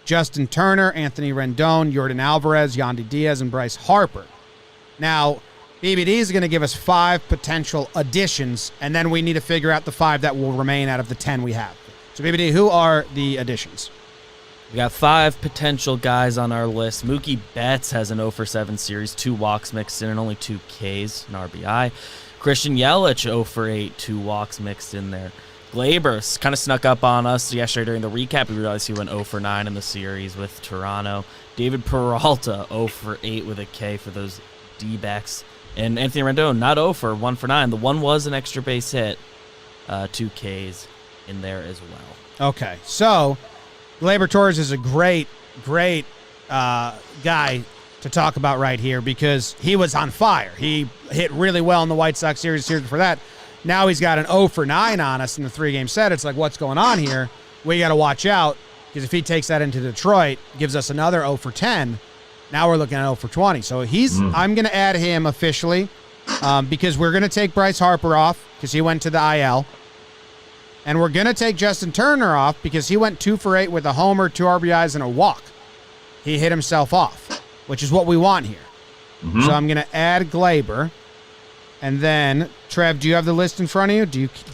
Justin Turner, Anthony Rendon, Yordan Alvarez, Yandy Diaz, and Bryce Harper. Now, BBD is going to give us 5 potential additions, and then we need to figure out the 5 that will remain out of the 10 we have. So, BBD, who are the additions? We got 5 potential guys on our list. Mookie Betts has an 0-for-7 series, 2 walks mixed in, and only 2 Ks, an RBI. Christian Yelich, 0-for-8, 2 walks mixed in there. Glaber kind of snuck up on us yesterday during the recap. We realized he went 0-for-9 in the series with Toronto. David Peralta, 0-for-8 with a K for those D-backs. And Anthony Rendon, not 1-for-9. The one was an extra base hit. 2 Ks in there as well. Okay, so Gleyber Torres is a great guy to talk about right here, because he was on fire. He hit really well in the White Sox series for that. Now he's got an 0-for-9 on us in the 3-game set. It's like, what's going on here? We got to watch out, because if he takes that into Detroit, gives us another 0-for-10. Now we're looking at 0-for-20. So I'm going to add him officially, because we're going to take Bryce Harper off because he went to the IL. And we're going to take Justin Turner off because he went 2-for-8 with a homer, 2 RBIs, and a walk. He hit himself off, which is what we want here. Mm-hmm. So I'm going to add Gleyber. And then, Trev, do you have the list in front of you?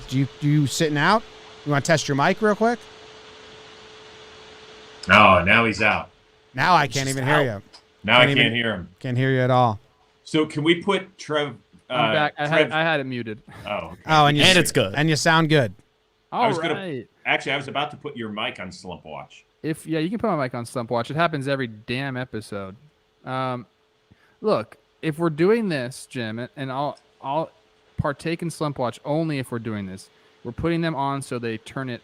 Do you sitting out? You want to test your mic real quick? Oh, now he's out. Now I can't even hear you. Now I can't hear him. Can't hear you at all. So can we put Trev? I'm back. I had it muted. Oh, okay. Oh, and it's good. And you sound good. Right. Actually, I was about to put your mic on Slump Watch. You can put my mic on Slump Watch. It happens every damn episode. Look, if we're doing this, Jim, and I'll partake in Slump Watch only if we're doing this. We're putting them on so they turn it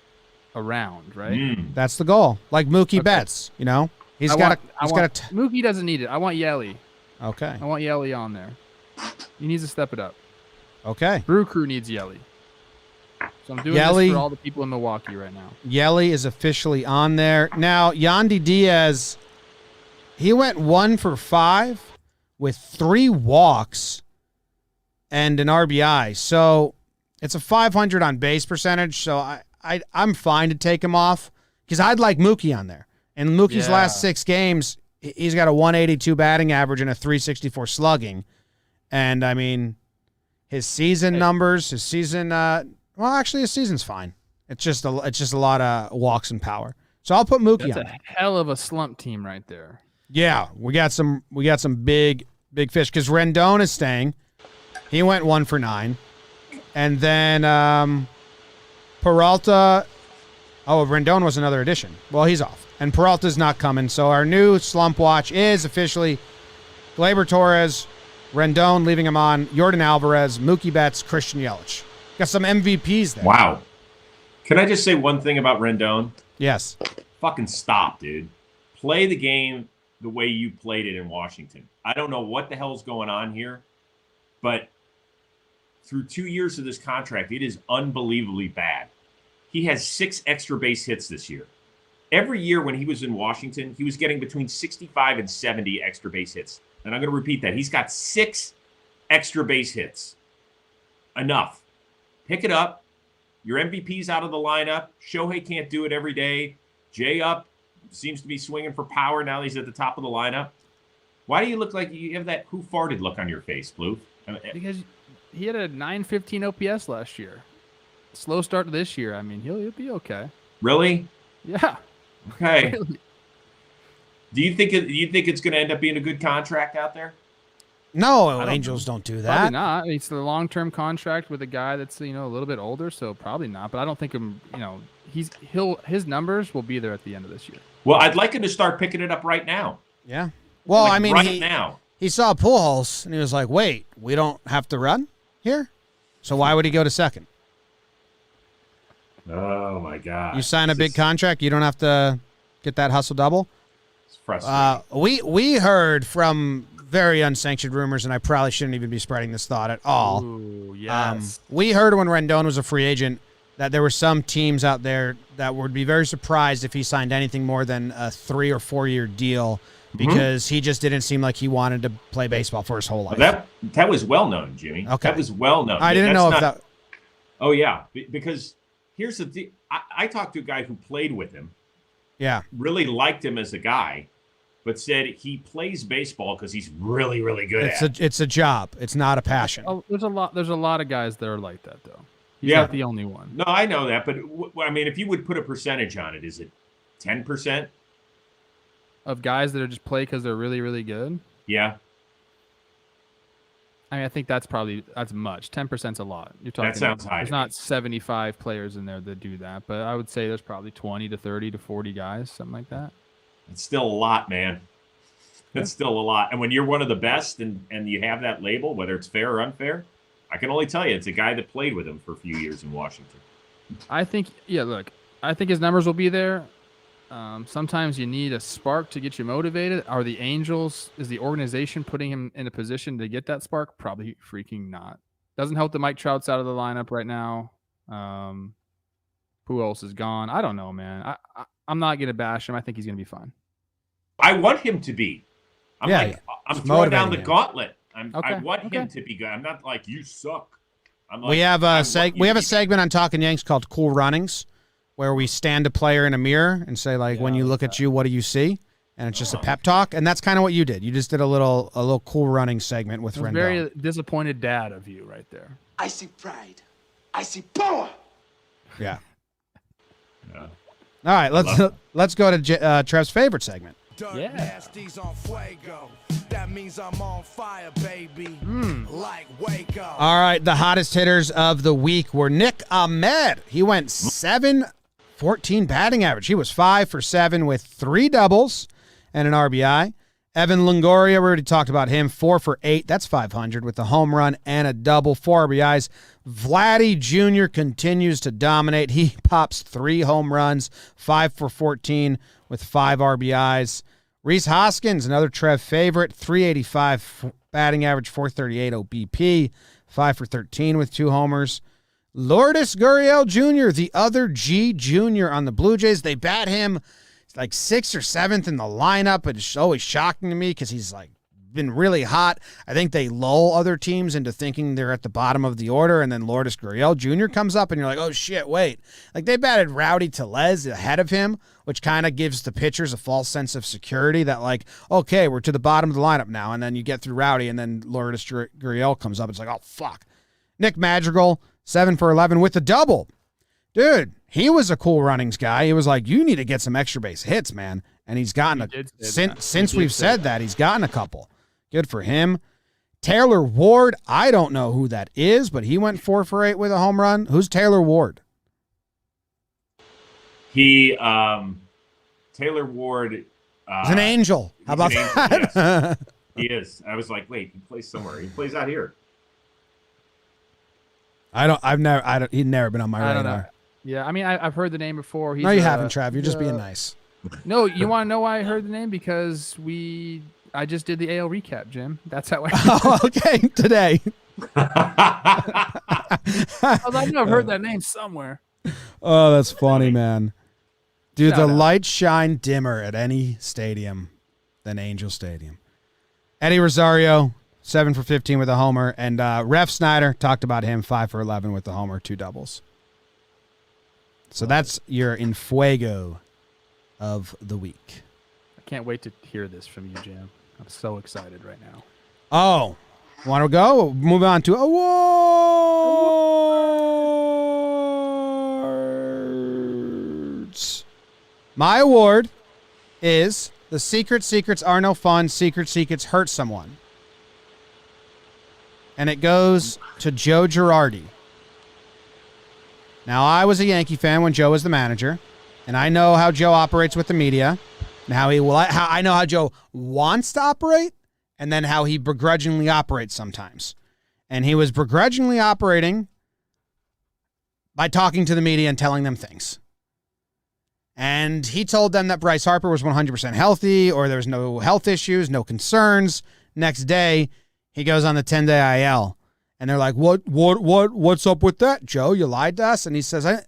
around, right? That's the goal. Like Mookie Betts, you know, he's got Mookie doesn't need it. I want Yelly. Okay. I want Yelly on there. He needs to step it up. Okay. Brew Crew needs Yelly. So I'm doing Yelly, this for all the people in Milwaukee right now. Yelly is officially on there. Now, Yandy Diaz, he went 1 for 5 with 3 walks and an RBI. So it's a 500 on base percentage. So I'm fine to take him off because I'd like Mookie on there. And Mookie's last 6 games, he's got a 182 batting average and a 364 slugging. And, I mean, his season numbers, his season's fine. It's just a lot of walks and power. So I'll put Mookie on. That's a hell of a slump team right there. Yeah, we got some big fish because Rendon is staying. He went 1 for 9. And then Peralta. Oh, Rendon was another addition. Well, he's off. And Peralta's not coming. So our new slump watch is officially Gleyber Torres, Rendon leaving him on, Yordan Alvarez, Mookie Betts, Christian Yelich. Got some MVPs there. Wow. Can I just say one thing about Rendon? Yes. Fucking stop, dude. Play the game the way you played it in Washington. I don't know what the hell's going on here, but through 2 years of this contract, it is unbelievably bad. He has 6 extra base hits this year. Every year when he was in Washington, he was getting between 65 and 70 extra base hits. And I'm going to repeat that. He's got 6 extra base hits. Enough. Pick it up. Your MVP's out of the lineup. Shohei can't do it every day. Jay up seems to be swinging for power now that he's at the top of the lineup. Why do you look like you have that who farted look on your face, Blue? Because he had a 915 OPS last year. Slow start to this year. I mean, he'll be okay. Really? Yeah. Okay. Really. Do you think it's going to end up being a good contract out there? No, Angels don't do that. Probably not. It's the long-term contract with a guy that's a little bit older, so probably not. But I don't think his numbers will be there at the end of this year. Well, I'd like him to start picking it up right now. Yeah. Well, Like I mean, right now. He saw Pujols and he was like, "Wait, we don't have to run here, so why would he go to second?" Oh my God! You sign a big contract, you don't have to get that hustle double. It's frustrating. We heard from very unsanctioned rumors, and I probably shouldn't even be spreading this thought at all. Ooh, yes. We heard when Rendon was a free agent that there were some teams out there that would be very surprised if he signed anything more than a 3 or 4 year deal because he just didn't seem like he wanted to play baseball for his whole life. That was well known, Jimmy. Okay. That was well known. I didn't know if that. Oh yeah, because here's the thing. I talked to a guy who played with him. Yeah. Really liked him as a guy, but said he plays baseball because he's really, really good at it. It's a job. It's not a passion. Oh, there's a lot of guys that are like that though. He's Yeah. not the only one. No, I know that, but I mean, if you would put a percentage on it, is it 10%? Of guys that are just play because they're really, really good. Yeah. I mean, I think that's much. 10%'s a lot. You're talking. That sounds high. There's not 75 players in there that do that, but I would say there's probably 20 to 30 to 40 guys, something like that. It's still a lot, man. It's still a lot. And when you're one of the best and you have that label, whether it's fair or unfair, I can only tell you it's a guy that played with him for a few years in Washington. I think his numbers will be there. Sometimes you need a spark to get you motivated. Are the Angels, is the organization putting him in a position to get that spark? Probably freaking not. Doesn't help that Mike Trout's out of the lineup right now. Who else is gone? I don't know, man. I'm not going to bash him. I think he's going to be fine. I want him to be. I'm throwing down the gauntlet. I want him to be good. I'm not like, you suck. I'm like, we have a segment on Talkin' Yanks called Cool Runnings, where we stand a player in a mirror and say, like, when you look at you, what do you see? And it's just a pep talk. And that's kind of what you did. You just did a little cool running segment with Rendon. Very disappointed dad of you right there. I see pride. I see power. Yeah. All right, let's go to Trev's favorite segment. Yeah. That means I'm on fire, baby. Like Waco. All right, the hottest hitters of the week were Nick Ahmed. He went 714 batting average. He was 5 for 7 with 3 doubles and an RBI. Evan Longoria, we already talked about him, 4 for 8. That's 500 with a home run and a double, 4 RBIs. Vladdy Jr. continues to dominate. He pops 3 home runs, 5 for 14 with 5 RBIs. Reese Hoskins, another Trev favorite, 385 batting average, 438 OBP, 5 for 13 with 2 homers. Lourdes Gurriel Jr., the other G Jr. on the Blue Jays. They bat him like 6th or 7th in the lineup. It's always shocking to me because he's like been really hot. I think they lull other teams into thinking they're at the bottom of the order, and then Lourdes Gurriel Jr. comes up, and you're like, oh, shit, wait. Like, they batted Rowdy Tellez ahead of him, which kind of gives the pitchers a false sense of security that, like, okay, we're to the bottom of the lineup now, and then you get through Rowdy, and then Lourdes Gurriel comes up. It's like, oh, fuck. Nick Madrigal, 7 for 11 with the double. Dude, he was a cool runnings guy. He was like, you need to get some extra base hits, man. And he's gotten since we've said that, he's gotten a couple. Good for him. Taylor Ward, I don't know who that is, but he went 4 for 8 with a home run. Who's Taylor Ward? Taylor Ward. He's an angel. How about that? Yes. He is. I was like, wait, he plays somewhere. He plays out here. He'd never been on my radar. Know. Yeah, I mean, I've heard the name before. No, you haven't, Trav. You're just being nice. No, you want to know why I heard the name? Because I just did the AL recap, Jim. That's how I Oh, okay, today. I know I've heard that name somewhere. Oh, that's funny, man. Dude, the lights shine dimmer at any stadium than Angel Stadium. Eddie Rosario, 7 for 15 with a homer. And Ref Snyder, talked about him, 5 for 11 with the homer, 2 doubles. So that's your Infuego of the week. I can't wait to hear this from you, Jim. I'm so excited right now. Oh, want to go? We'll move on to awards. My award is the Secret Secrets Are No Fun, Secret Secrets Hurt Someone. And it goes to Joe Girardi. Now, I was a Yankee fan when Joe was the manager, and I know how Joe operates with the media, and I know how Joe wants to operate, and then how he begrudgingly operates sometimes. And he was begrudgingly operating by talking to the media and telling them things. And he told them that Bryce Harper was 100% healthy, or there was no health issues, no concerns. Next day, he goes on the 10-day IL. And they're like, what's up with that, Joe? You lied to us? And he says, I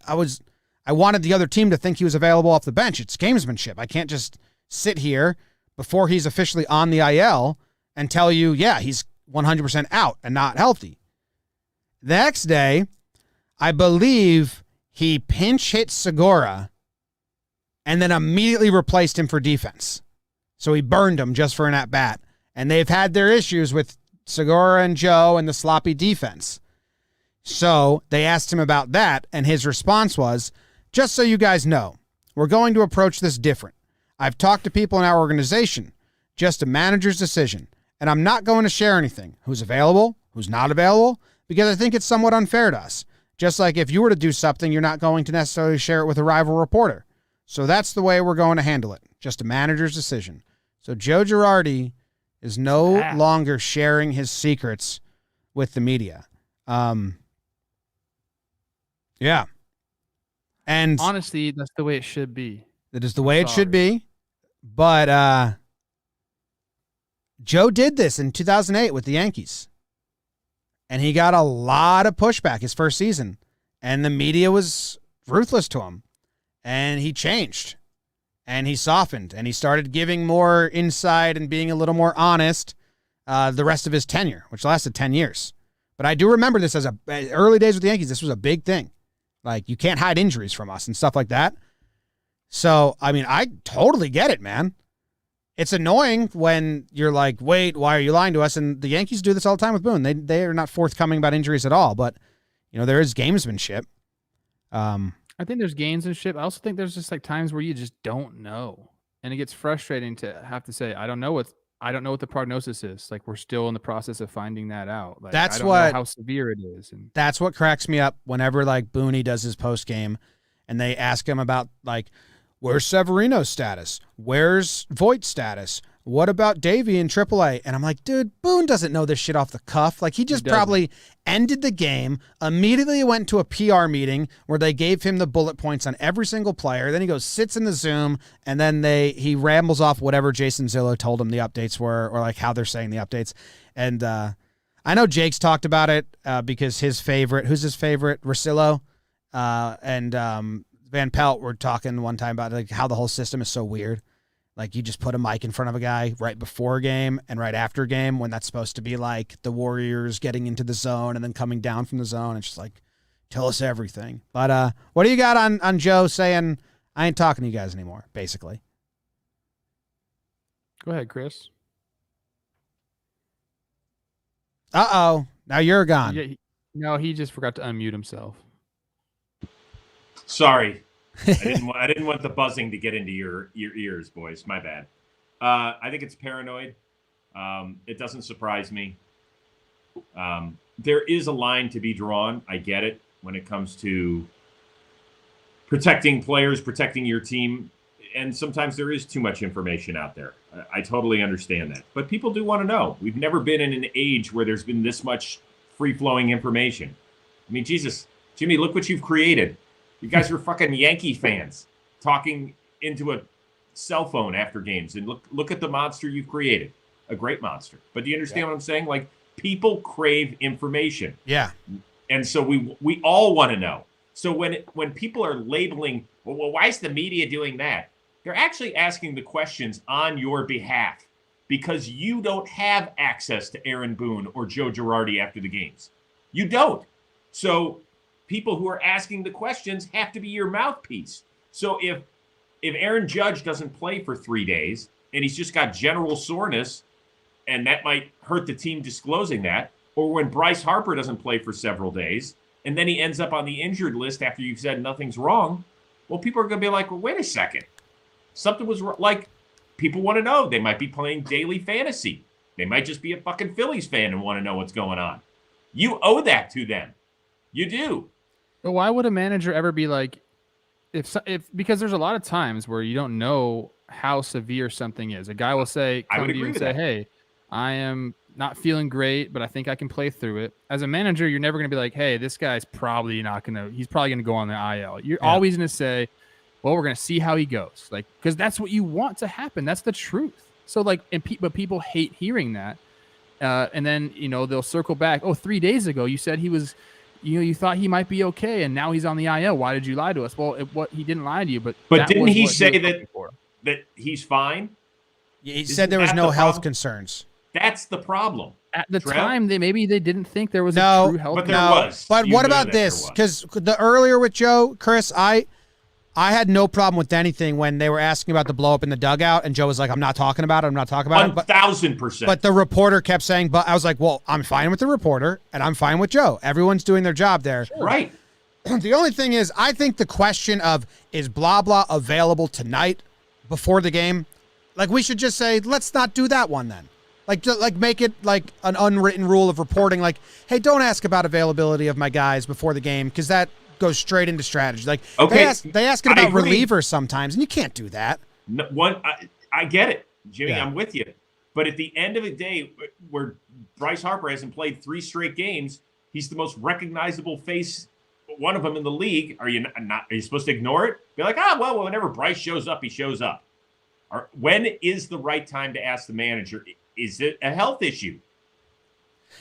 wanted the other team to think he was available off the bench. It's gamesmanship. I can't just sit here before he's officially on the IL and tell you, yeah, he's 100% out and not healthy. The next day, I believe he pinch hit Segura and then immediately replaced him for defense. So he burned him just for an at-bat. And they've had their issues with Segura and Joe and the sloppy defense. So they asked him about that, and his response was, just so you guys know, we're going to approach this different. I've talked to people in our organization, just a manager's decision, and I'm not going to share anything, who's available, who's not available, because I think it's somewhat unfair to us. Just like if you were to do something, you're not going to necessarily share it with a rival reporter. So that's the way we're going to handle it. Just a manager's decision. So Joe Girardi is no longer sharing his secrets with the media. Yeah. And honestly, that's the way it should be. That is the way it should be. But Joe did this in 2008 with the Yankees. And he got a lot of pushback his first season. And the media was ruthless to him. And he changed. And he softened, and he started giving more insight and being a little more honest the rest of his tenure, which lasted 10 years. But I do remember this as early days with the Yankees. This was a big thing. Like, you can't hide injuries from us and stuff like that. So, I mean, I totally get it, man. It's annoying when you're like, wait, why are you lying to us? And the Yankees do this all the time with Boone. They are not forthcoming about injuries at all. But, you know, there is gamesmanship. I think there's gains and shit. I also think there's just like times where you just don't know, and it gets frustrating to have to say, I don't know what the prognosis is. Like, we're still in the process of finding that out. Like, I don't know how severe it is. And that's what cracks me up whenever like Booney does his post game, and they ask him about like, where's Severino's status? Where's Voigt's status? what about Davey in AAA? And I'm like, dude, Boone doesn't know this shit off the cuff. Like, he just probably ended the game, immediately went to a PR meeting where they gave him the bullet points on every single player. Then he goes, sits in the Zoom, and then he rambles off whatever Jason Zillo told him the updates were, or like how they're saying the updates. And I know Jake's talked about it because his favorite, who's his favorite? Rosillo and Van Pelt were talking one time about like how the whole system is so weird. Like, you just put a mic in front of a guy right before a game and right after a game when that's supposed to be like the Warriors getting into the zone and then coming down from the zone. It's just like, tell us everything. But what do you got on Joe saying, I ain't talking to you guys anymore, basically? Go ahead, Chris. Uh-oh. Now you're gone. No, he just forgot to unmute himself. Sorry. I didn't want the buzzing to get into your ears, boys. My bad. I think it's paranoid. It doesn't surprise me. There is a line to be drawn. I get it when it comes to protecting players, protecting your team. And sometimes there is too much information out there. I totally understand that. But people do want to know. We've never been in an age where there's been this much free-flowing information. I mean, Jesus, Jimmy, look what you've created. You guys are fucking Yankee fans talking into a cell phone after games. And look at the monster you've created. A great monster. But do you understand what I'm saying? Like, people crave information. Yeah. And so we all want to know. So when people are labeling, well, why is the media doing that? They're actually asking the questions on your behalf because you don't have access to Aaron Boone or Joe Girardi after the games. You don't. So people who are asking the questions have to be your mouthpiece. So if Aaron Judge doesn't play for 3 days and he's just got general soreness, and that might hurt the team disclosing that, or when Bryce Harper doesn't play for several days and then he ends up on the injured list after you've said nothing's wrong, well, people are going to be like, well, wait a second. Something was wrong. Like, people want to know. They might be playing daily fantasy. They might just be a fucking Phillies fan and want to know what's going on. You owe that to them. You do. But why would a manager ever be like, because there's a lot of times where you don't know how severe something is. A guy will say, come to you and say, hey, I am not feeling great, but I think I can play through it. As a manager, you're never going to be like, hey, this guy's probably he's probably going to go on the IL. You're always going to say, well, we're going to see how he goes. Like, because that's what you want to happen. That's the truth. So like, but people hate hearing that. And then, they'll circle back. Oh, 3 days ago, you said he was, you thought he might be okay. And now he's on the IL. Why did you lie to us? Well, he didn't lie to you, but didn't he say that he's fine? Yeah, he said there was no health concerns. That's the problem. At the time, they didn't think there was a true health. But there was. But what about this? Because the earlier with Joe, Chris, I had no problem with anything when they were asking about the blow up in the dugout, and Joe was like, I'm not talking about it. I'm not talking about it. 1,000%. But the reporter kept saying, but I was like, well, I'm fine with the reporter, and I'm fine with Joe. Everyone's doing their job there. Sure. Right. The only thing is, I think the question of, is blah, blah available tonight before the game? Like, we should just say, let's not do that one then. Like make it like an unwritten rule of reporting. Like, hey, don't ask about availability of my guys before the game because that goes straight into strategy. Like, okay, they ask it about relievers sometimes, and you can't do that. No, I get it, Jimmy. Yeah. I'm with you. But at the end of the day, where Bryce Harper hasn't played 3 straight games, he's the most recognizable face, one of them in the league. Are you supposed to ignore it? Be like, well, whenever Bryce shows up, he shows up. Or when is the right time to ask the manager? Is it a health issue?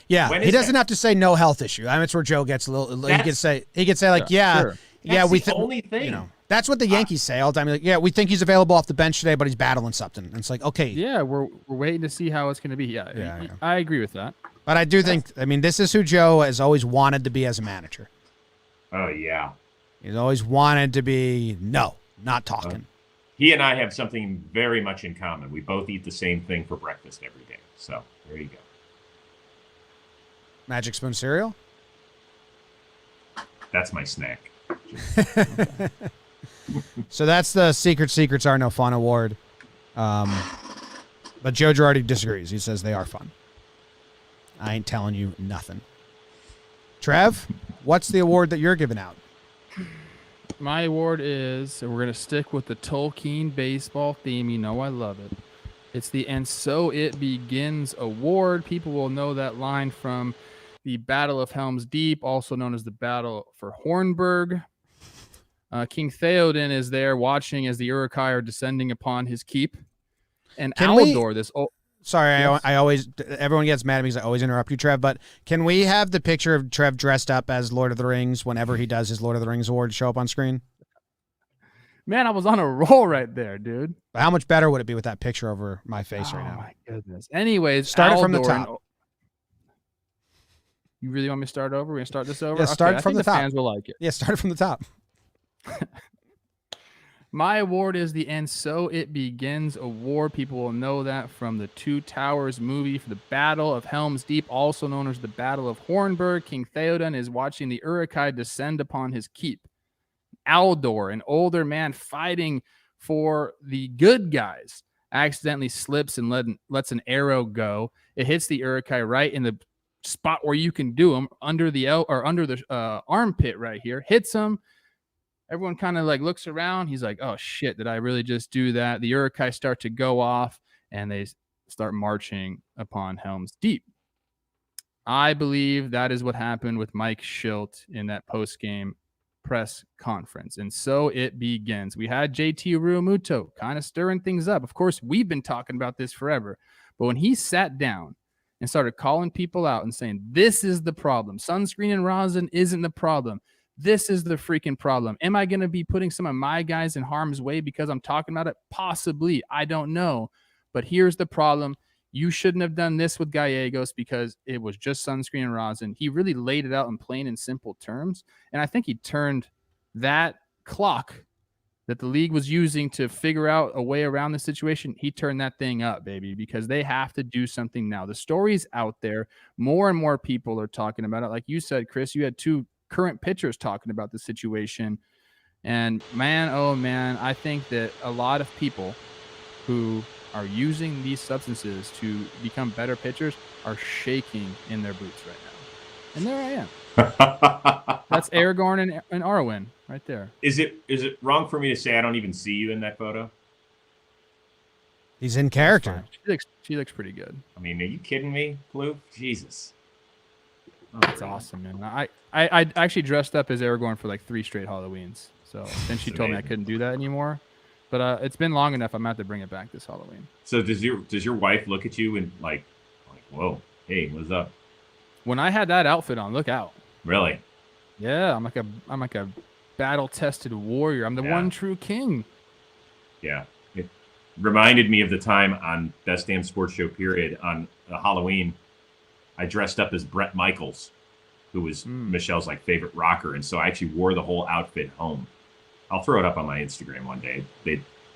Yeah, he doesn't have to say no health issue. I mean, it's where Joe gets a little. He could say like, sure. we the only thing. That's what the Yankees say all the time. Like, yeah, we think he's available off the bench today, but he's battling something. And it's like, okay. Yeah, we're waiting to see how it's going to be. Yeah, I agree with that. But I do think, this is who Joe has always wanted to be as a manager. Oh yeah, he's always wanted to be. No, not talking. He and I have something very much in common. We both eat the same thing for breakfast every day. So there you go. Magic Spoon cereal? That's my snack. So that's the Secrets Are No Fun award. But Joe Girardi disagrees. He says they are fun. I ain't telling you nothing. Trev, what's the award that you're giving out? My award is, we're going to stick with the Talkin baseball theme. You know I love it. It's the And So It Begins award. People will know that line from the Battle of Helm's Deep, also known as the Battle for Hornburg. King Theoden is there watching as the Uruk-hai are descending upon his keep. And Aldor, Sorry, Yes. I always, everyone gets mad at me because I always interrupt you, Trev, but can we have the picture of Trev dressed up as Lord of the Rings whenever he does his Lord of the Rings award show up on screen? Man, I was on a roll right there, dude. But how much better would it be with that picture over my face right now? Oh, my goodness. Anyways, Start it from the Aldor top. You really want me to start over? We're going to start this over? Yeah, start I from think the top. Fans will like it. Yeah, start it from the top. My award is the And So It Begins award. People will know that from the Two Towers movie for the Battle of Helm's Deep, also known as the Battle of Hornburg. King Theoden is watching the Uruk-hai descend upon his keep. Aldor, an older man fighting for the good guys, accidentally slips and lets an arrow go. It hits the Uruk-hai right in the spot where you can do him, under the armpit right here. Hits him. Everyone kind of like looks around. He's like, oh shit, did I really just do that? The Uruk-hai start to go off and they start marching upon Helm's Deep. I believe that is what happened with Mike Schilt in that post-game press conference. And so it begins. We had JT Realmuto kind of stirring things up. Of course, we've been talking about this forever. But when he sat down and started calling people out and saying, this is the problem. Sunscreen and rosin isn't the problem. This is the freaking problem. Am I going to be putting some of my guys in harm's way because I'm talking about it? Possibly. I don't know. But here's the problem. You shouldn't have done this with Gallegos because it was just sunscreen and rosin. He really laid it out in plain and simple terms. And I think he turned that clock that the league was using to figure out a way around the situation. He turned that thing up, baby, because they have to do something now. The story's out there. More and more people are talking about it. Like you said, Chris, you had two current pitchers talking about the situation. And man, oh man, I think that a lot of people who are using these substances to become better pitchers are shaking in their boots right now. And there I am. That's Aragorn and Arwen right there. Is it wrong for me to say I don't even see you in that photo? He's in character. She looks pretty good. I mean, are you kidding me, Blue? Jesus. Oh, That's awesome, man. I actually dressed up as Aragorn for like 3 straight Halloweens. So then she told me I couldn't do that anymore. But it's been long enough. I'm going to have to bring it back this Halloween. So does your wife look at you and like, whoa, hey, what's up? When I had that outfit on, look out. Really? Yeah, I'm like a battle-tested warrior. I'm the one true king. Yeah. It reminded me of the time on Best Damn Sports Show period on Halloween. I dressed up as Bret Michaels, who was Michelle's like favorite rocker, and so I actually wore the whole outfit home. I'll throw it up on my Instagram one day.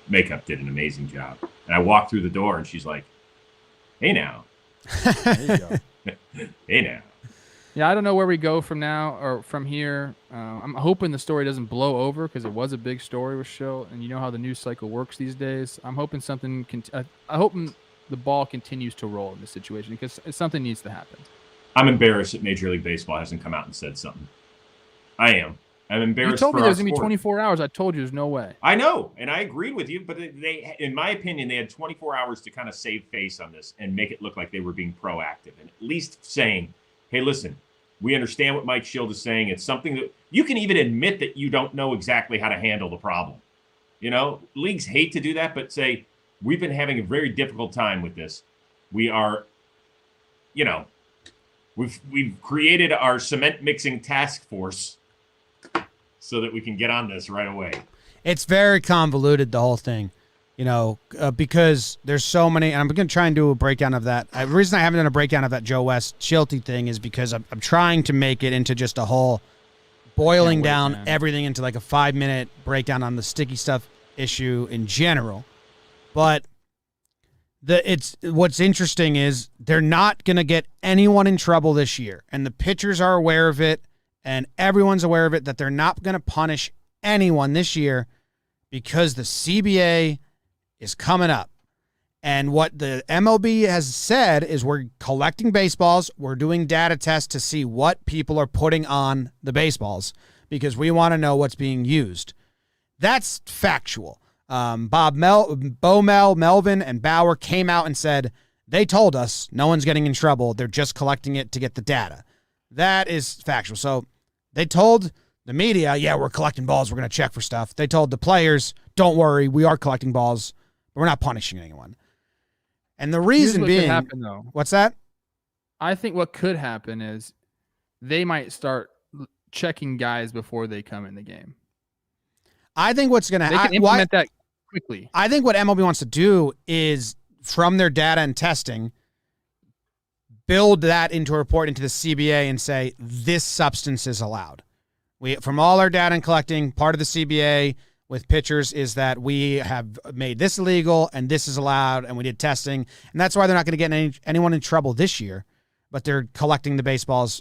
Makeup did an amazing job. And I walked through the door, and she's like, "Hey now." There you go. Hey now. Yeah, I don't know where we go from now or from here. I'm hoping the story doesn't blow over because it was a big story with Schilt, and you know how the news cycle works these days. I'm hoping I hope the ball continues to roll in this situation because something needs to happen. I'm embarrassed that Major League Baseball hasn't come out and said something. I am. I'm embarrassed. You told me for there's our going to be sport. 24 hours. I told you there's no way. I know, and I agreed with you, but they, in my opinion, they had 24 hours to kind of save face on this and make it look like they were being proactive and at least saying, hey, listen, we understand what Mike Schilt is saying. It's something that you can even admit that you don't know exactly how to handle the problem. You know, leagues hate to do that, but say, we've been having a very difficult time with this. We are, you know, we've created our cement mixing task force so that we can get on this right away. It's very convoluted, the whole thing, you know, because there's so many, and I'm going to try and do a breakdown of that. The reason I haven't done a breakdown of that Joe West Shilty thing is because I'm trying to make it into just a whole boiling down everything into like a 5-minute breakdown on the sticky stuff issue in general. But what's interesting is they're not going to get anyone in trouble this year, and the pitchers are aware of it. And everyone's aware of it, that they're not going to punish anyone this year because the CBA is coming up. And what the MLB has said is we're collecting baseballs. We're doing data tests to see what people are putting on the baseballs because we want to know what's being used. That's factual. Bomel, Melvin, and Bauer came out and said, they told us no one's getting in trouble. They're just collecting it to get the data. That is factual. So they told the media, yeah, we're collecting balls. We're going to check for stuff. They told the players, don't worry, we are collecting balls, but we're not punishing anyone. And the reason being, happen, though. What's that? I think what could happen is they might start checking guys before they come in the game. I think what's going to happen. They can implement that quickly. I think what MLB wants to do is, from their data and testing, build that into a report into the CBA and say, this substance is allowed. From all our data and collecting, part of the CBA with pitchers is that we have made this illegal and this is allowed, and we did testing. And that's why they're not going to get anyone in trouble this year, but they're collecting the baseballs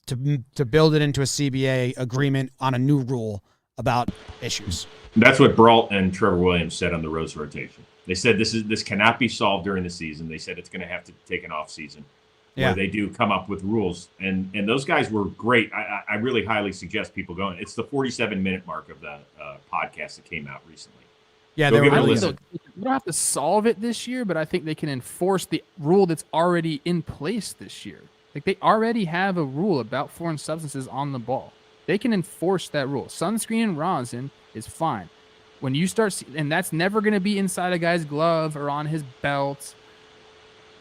to build it into a CBA agreement on a new rule about issues. That's what Brault and Trevor Williams said on the Rose rotation. They said this cannot be solved during the season. They said it's going to have to take an off season where they do come up with rules. And those guys were great. I really highly suggest people going. It's the 47-minute mark of the podcast that came out recently. Yeah, they were. We don't have to solve it this year, but I think they can enforce the rule that's already in place this year. Like, they already have a rule about foreign substances on the ball. They can enforce that rule. Sunscreen and rosin is fine. When you start, and that's never going to be inside a guy's glove or on his belt.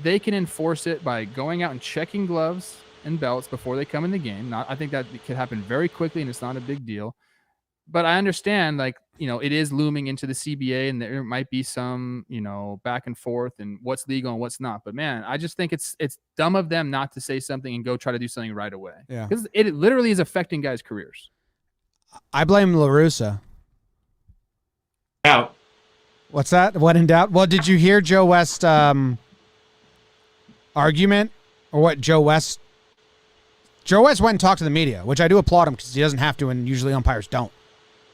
They can enforce it by going out and checking gloves and belts before they come in the game. I think that could happen very quickly, and it's not a big deal. But I understand, like, it is looming into the CBA, and there might be some, back and forth and what's legal and what's not. But man, I just think it's dumb of them not to say something and go try to do something right away. Yeah, because it literally is affecting guys' careers. I blame La Russa. Out. What's that? What in doubt? Well, did you hear Joe West argument, or what Joe West went and talked to the media, which I do applaud him because he doesn't have to, and usually umpires don't.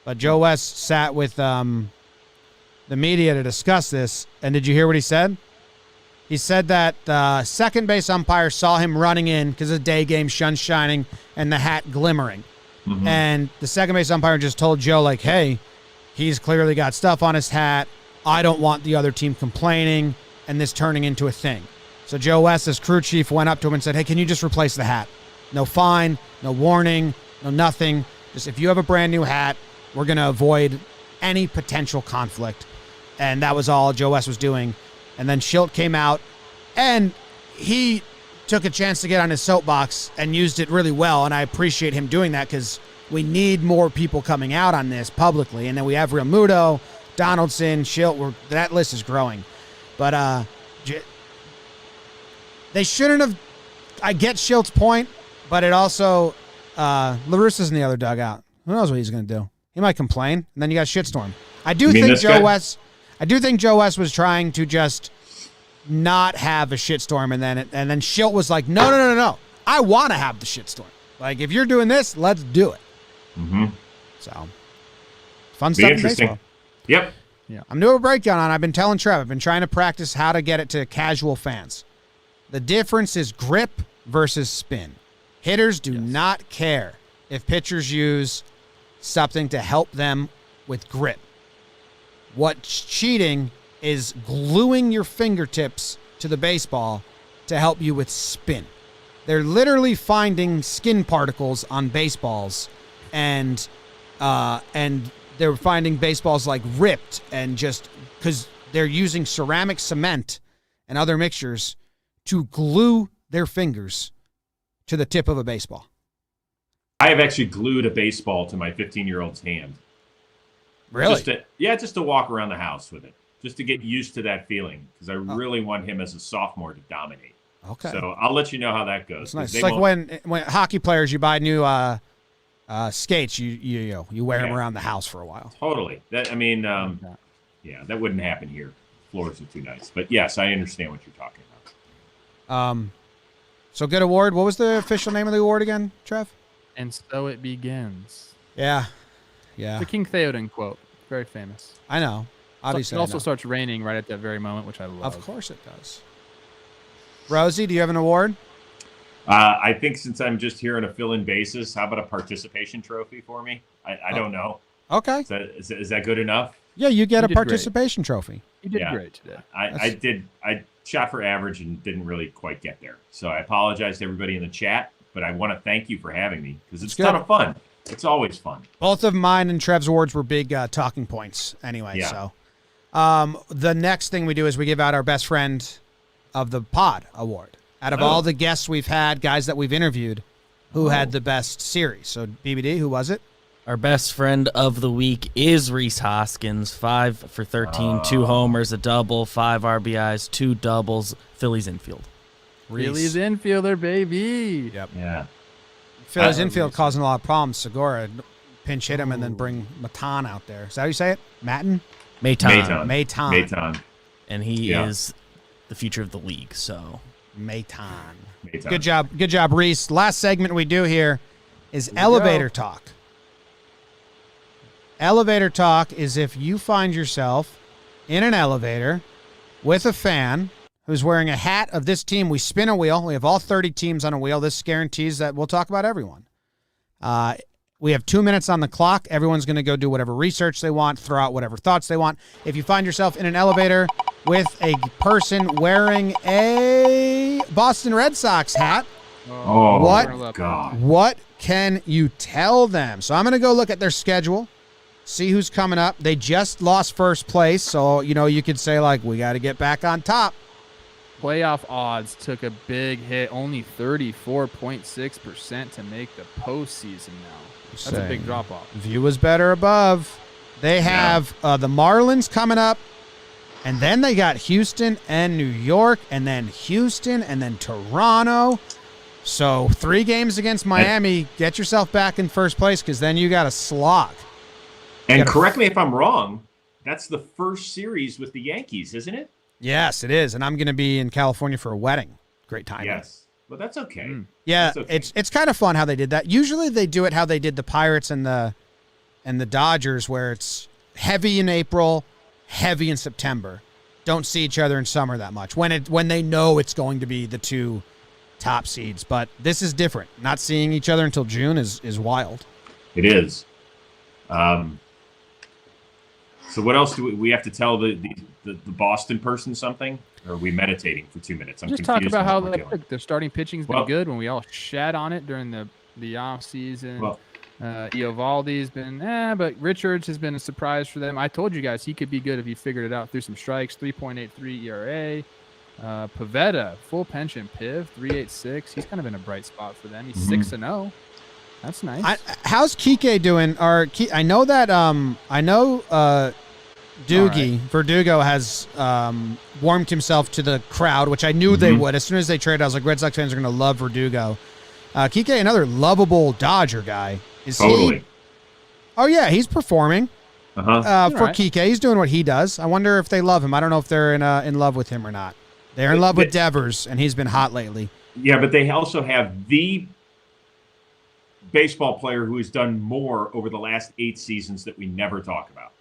But Joe West sat with the media to discuss this, and did you hear what he said? He said that the second base umpire saw him running in because of the day game, sun shining, and the hat glimmering. Mm-hmm. And the second base umpire just told Joe, like, hey, he's clearly got stuff on his hat. I don't want the other team complaining and this turning into a thing. So Joe West, as crew chief, went up to him and said, hey, can you just replace the hat? No fine, no warning, no nothing. Just if you have a brand new hat, we're going to avoid any potential conflict. And that was all Joe West was doing. And then Schilt came out, and he took a chance to get on his soapbox and used it really well. And I appreciate him doing that because we need more people coming out on this publicly. And then we have Realmuto, Donaldson, Schilt. That list is growing. But they shouldn't have. I get Schilt's point, but it also La Russa's in the other dugout. Who knows what he's going to do? He might complain, and then you got shitstorm. I do think Joe West was trying to just not have a shitstorm, and then Schilt was like, no. I want to have the shitstorm. Like, if you're doing this, let's do it. Mm-hmm. So, fun stuff in baseball. Yep. Yeah. I'm doing a breakdown on it. I've been telling Trev, I've been trying to practice how to get it to casual fans. The difference is grip versus spin. Hitters do not care if pitchers use something to help them with grip. What's cheating is gluing your fingertips to the baseball to help you with spin. They're literally finding skin particles on baseballs, and they're finding baseballs like ripped, and just because they're using ceramic cement and other mixtures to glue their fingers to the tip of a baseball. I have actually glued a baseball to my 15-year-old's hand. Really? Just to walk around the house with it, just to get used to that feeling, because I really want him as a sophomore to dominate. Okay. So I'll let you know how that goes. It's nice. It's like when hockey players, you buy new skates, you wear them around the house for a while. Totally. That that wouldn't happen here. Floors are too nice. But yes, I understand what you're talking about. So good award. What was the official name of the award again, Trev? And so it begins. Yeah. The King Theoden quote. Very famous. I know. Obviously, it also starts raining right at that very moment, which I love. Of course it does. Rosie, do you have an award? I think since I'm just here on a fill-in basis, how about a participation trophy for me? I don't know. Okay. Is that good enough? Yeah, you get You a did participation trophy. You did Yeah. great today. I shot for average and didn't really quite get there. So I apologize to everybody in the chat, but I want to thank you for having me because it's a ton of fun. It's always fun. Both of mine and Trev's awards were big talking points anyway. Yeah. So the next thing we do is we give out our best friend of the pod award. Out of all the guests we've had, guys that we've interviewed, who had the best series. So BBD, who was it? Our best friend of the week is Rhys Hoskins. 5 for 13, 2 homers, a double, 5 RBIs, 2 doubles. Phillies infield. Phillies infielder, baby. Yep. Yeah. Phillies infield causing a lot of problems. Segura pinch hit him and then bring Matan out there. Is that how you say it? Maton? Maton. And he is the future of the league. So Maton. Good job, Reese. Last segment we do here is elevator talk. Elevator talk is if you find yourself in an elevator with a fan who's wearing a hat of this team. We spin a wheel. We have all 30 teams on a wheel. This guarantees that we'll talk about everyone. We have 2 minutes on the clock. Everyone's going to go do whatever research they want, throw out whatever thoughts they want. If you find yourself in an elevator with a person wearing a Boston Red Sox hat, what can you tell them? So I'm going to go look at their schedule, see who's coming up. They just lost first place, so you could say like we got to get back on top. Playoff odds took a big hit, only 34.6% to make the postseason now. That's a big drop off. View was better above. They have the Marlins coming up, and then they got Houston and New York, and then Houston, and then Toronto. So 3 games against Miami. Get yourself back in first place because then you got a slog. And correct me if I'm wrong, that's the first series with the Yankees, isn't it? Yes, it is. And I'm going to be in California for a wedding. Great time. Yes. But that's okay. Yeah, that's okay. it's kind of fun how they did that. Usually they do it how they did the Pirates and the Dodgers, where it's heavy in April, heavy in September. Don't see each other in summer that much when they know it's going to be the 2 top seeds. But this is different. Not seeing each other until June is wild. It is. So what else do we have to tell the Boston person something? Or are we meditating for 2 minutes? I'm just talk confused about how on what we're doing. the starting pitching's been good when we all shat on it during the off season. Well, Eovaldi's been but Richards has been a surprise for them. I told you guys he could be good if he figured it out through some strikes. 3.83 ERA. Pavetta, full pension, Piv, 3.86. He's kind of in a bright spot for them. He's 6-0. That's nice. How's Kike doing? I know that Doogie Verdugo has warmed himself to the crowd, which I knew they would. As soon as they traded, I was like, Red Sox fans are going to love Verdugo. Kike, another lovable Dodger guy. Is he? Oh, yeah, he's performing for Kike. He's doing what he does. I wonder if they love him. I don't know if they're in love with him or not. They're in love with Devers, and he's been hot lately. Yeah, but they also have the baseball player who has done more over the last 8 seasons that we never talk about.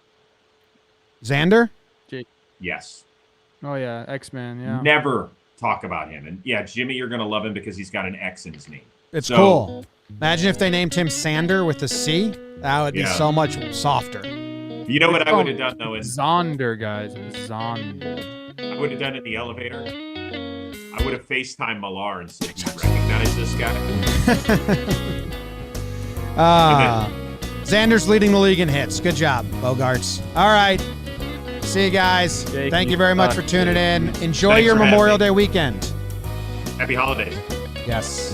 Xander? Yes. Oh, yeah. X-Men, yeah. Never talk about him. And, yeah, Jimmy, you're going to love him because he's got an X in his name. It's cool. Imagine if they named him Sander with a C. That would be so much softer. You know what I would have done, though? Zonder, guys. Zonder. I would have done it in the elevator. I would have FaceTime Millar and said, "You recognize this guy?" Xander's leading the league in hits. Good job, Bogarts. All right. See you guys. Thank you very much for tuning in. Enjoy your Memorial Day weekend. Happy holidays. Yes.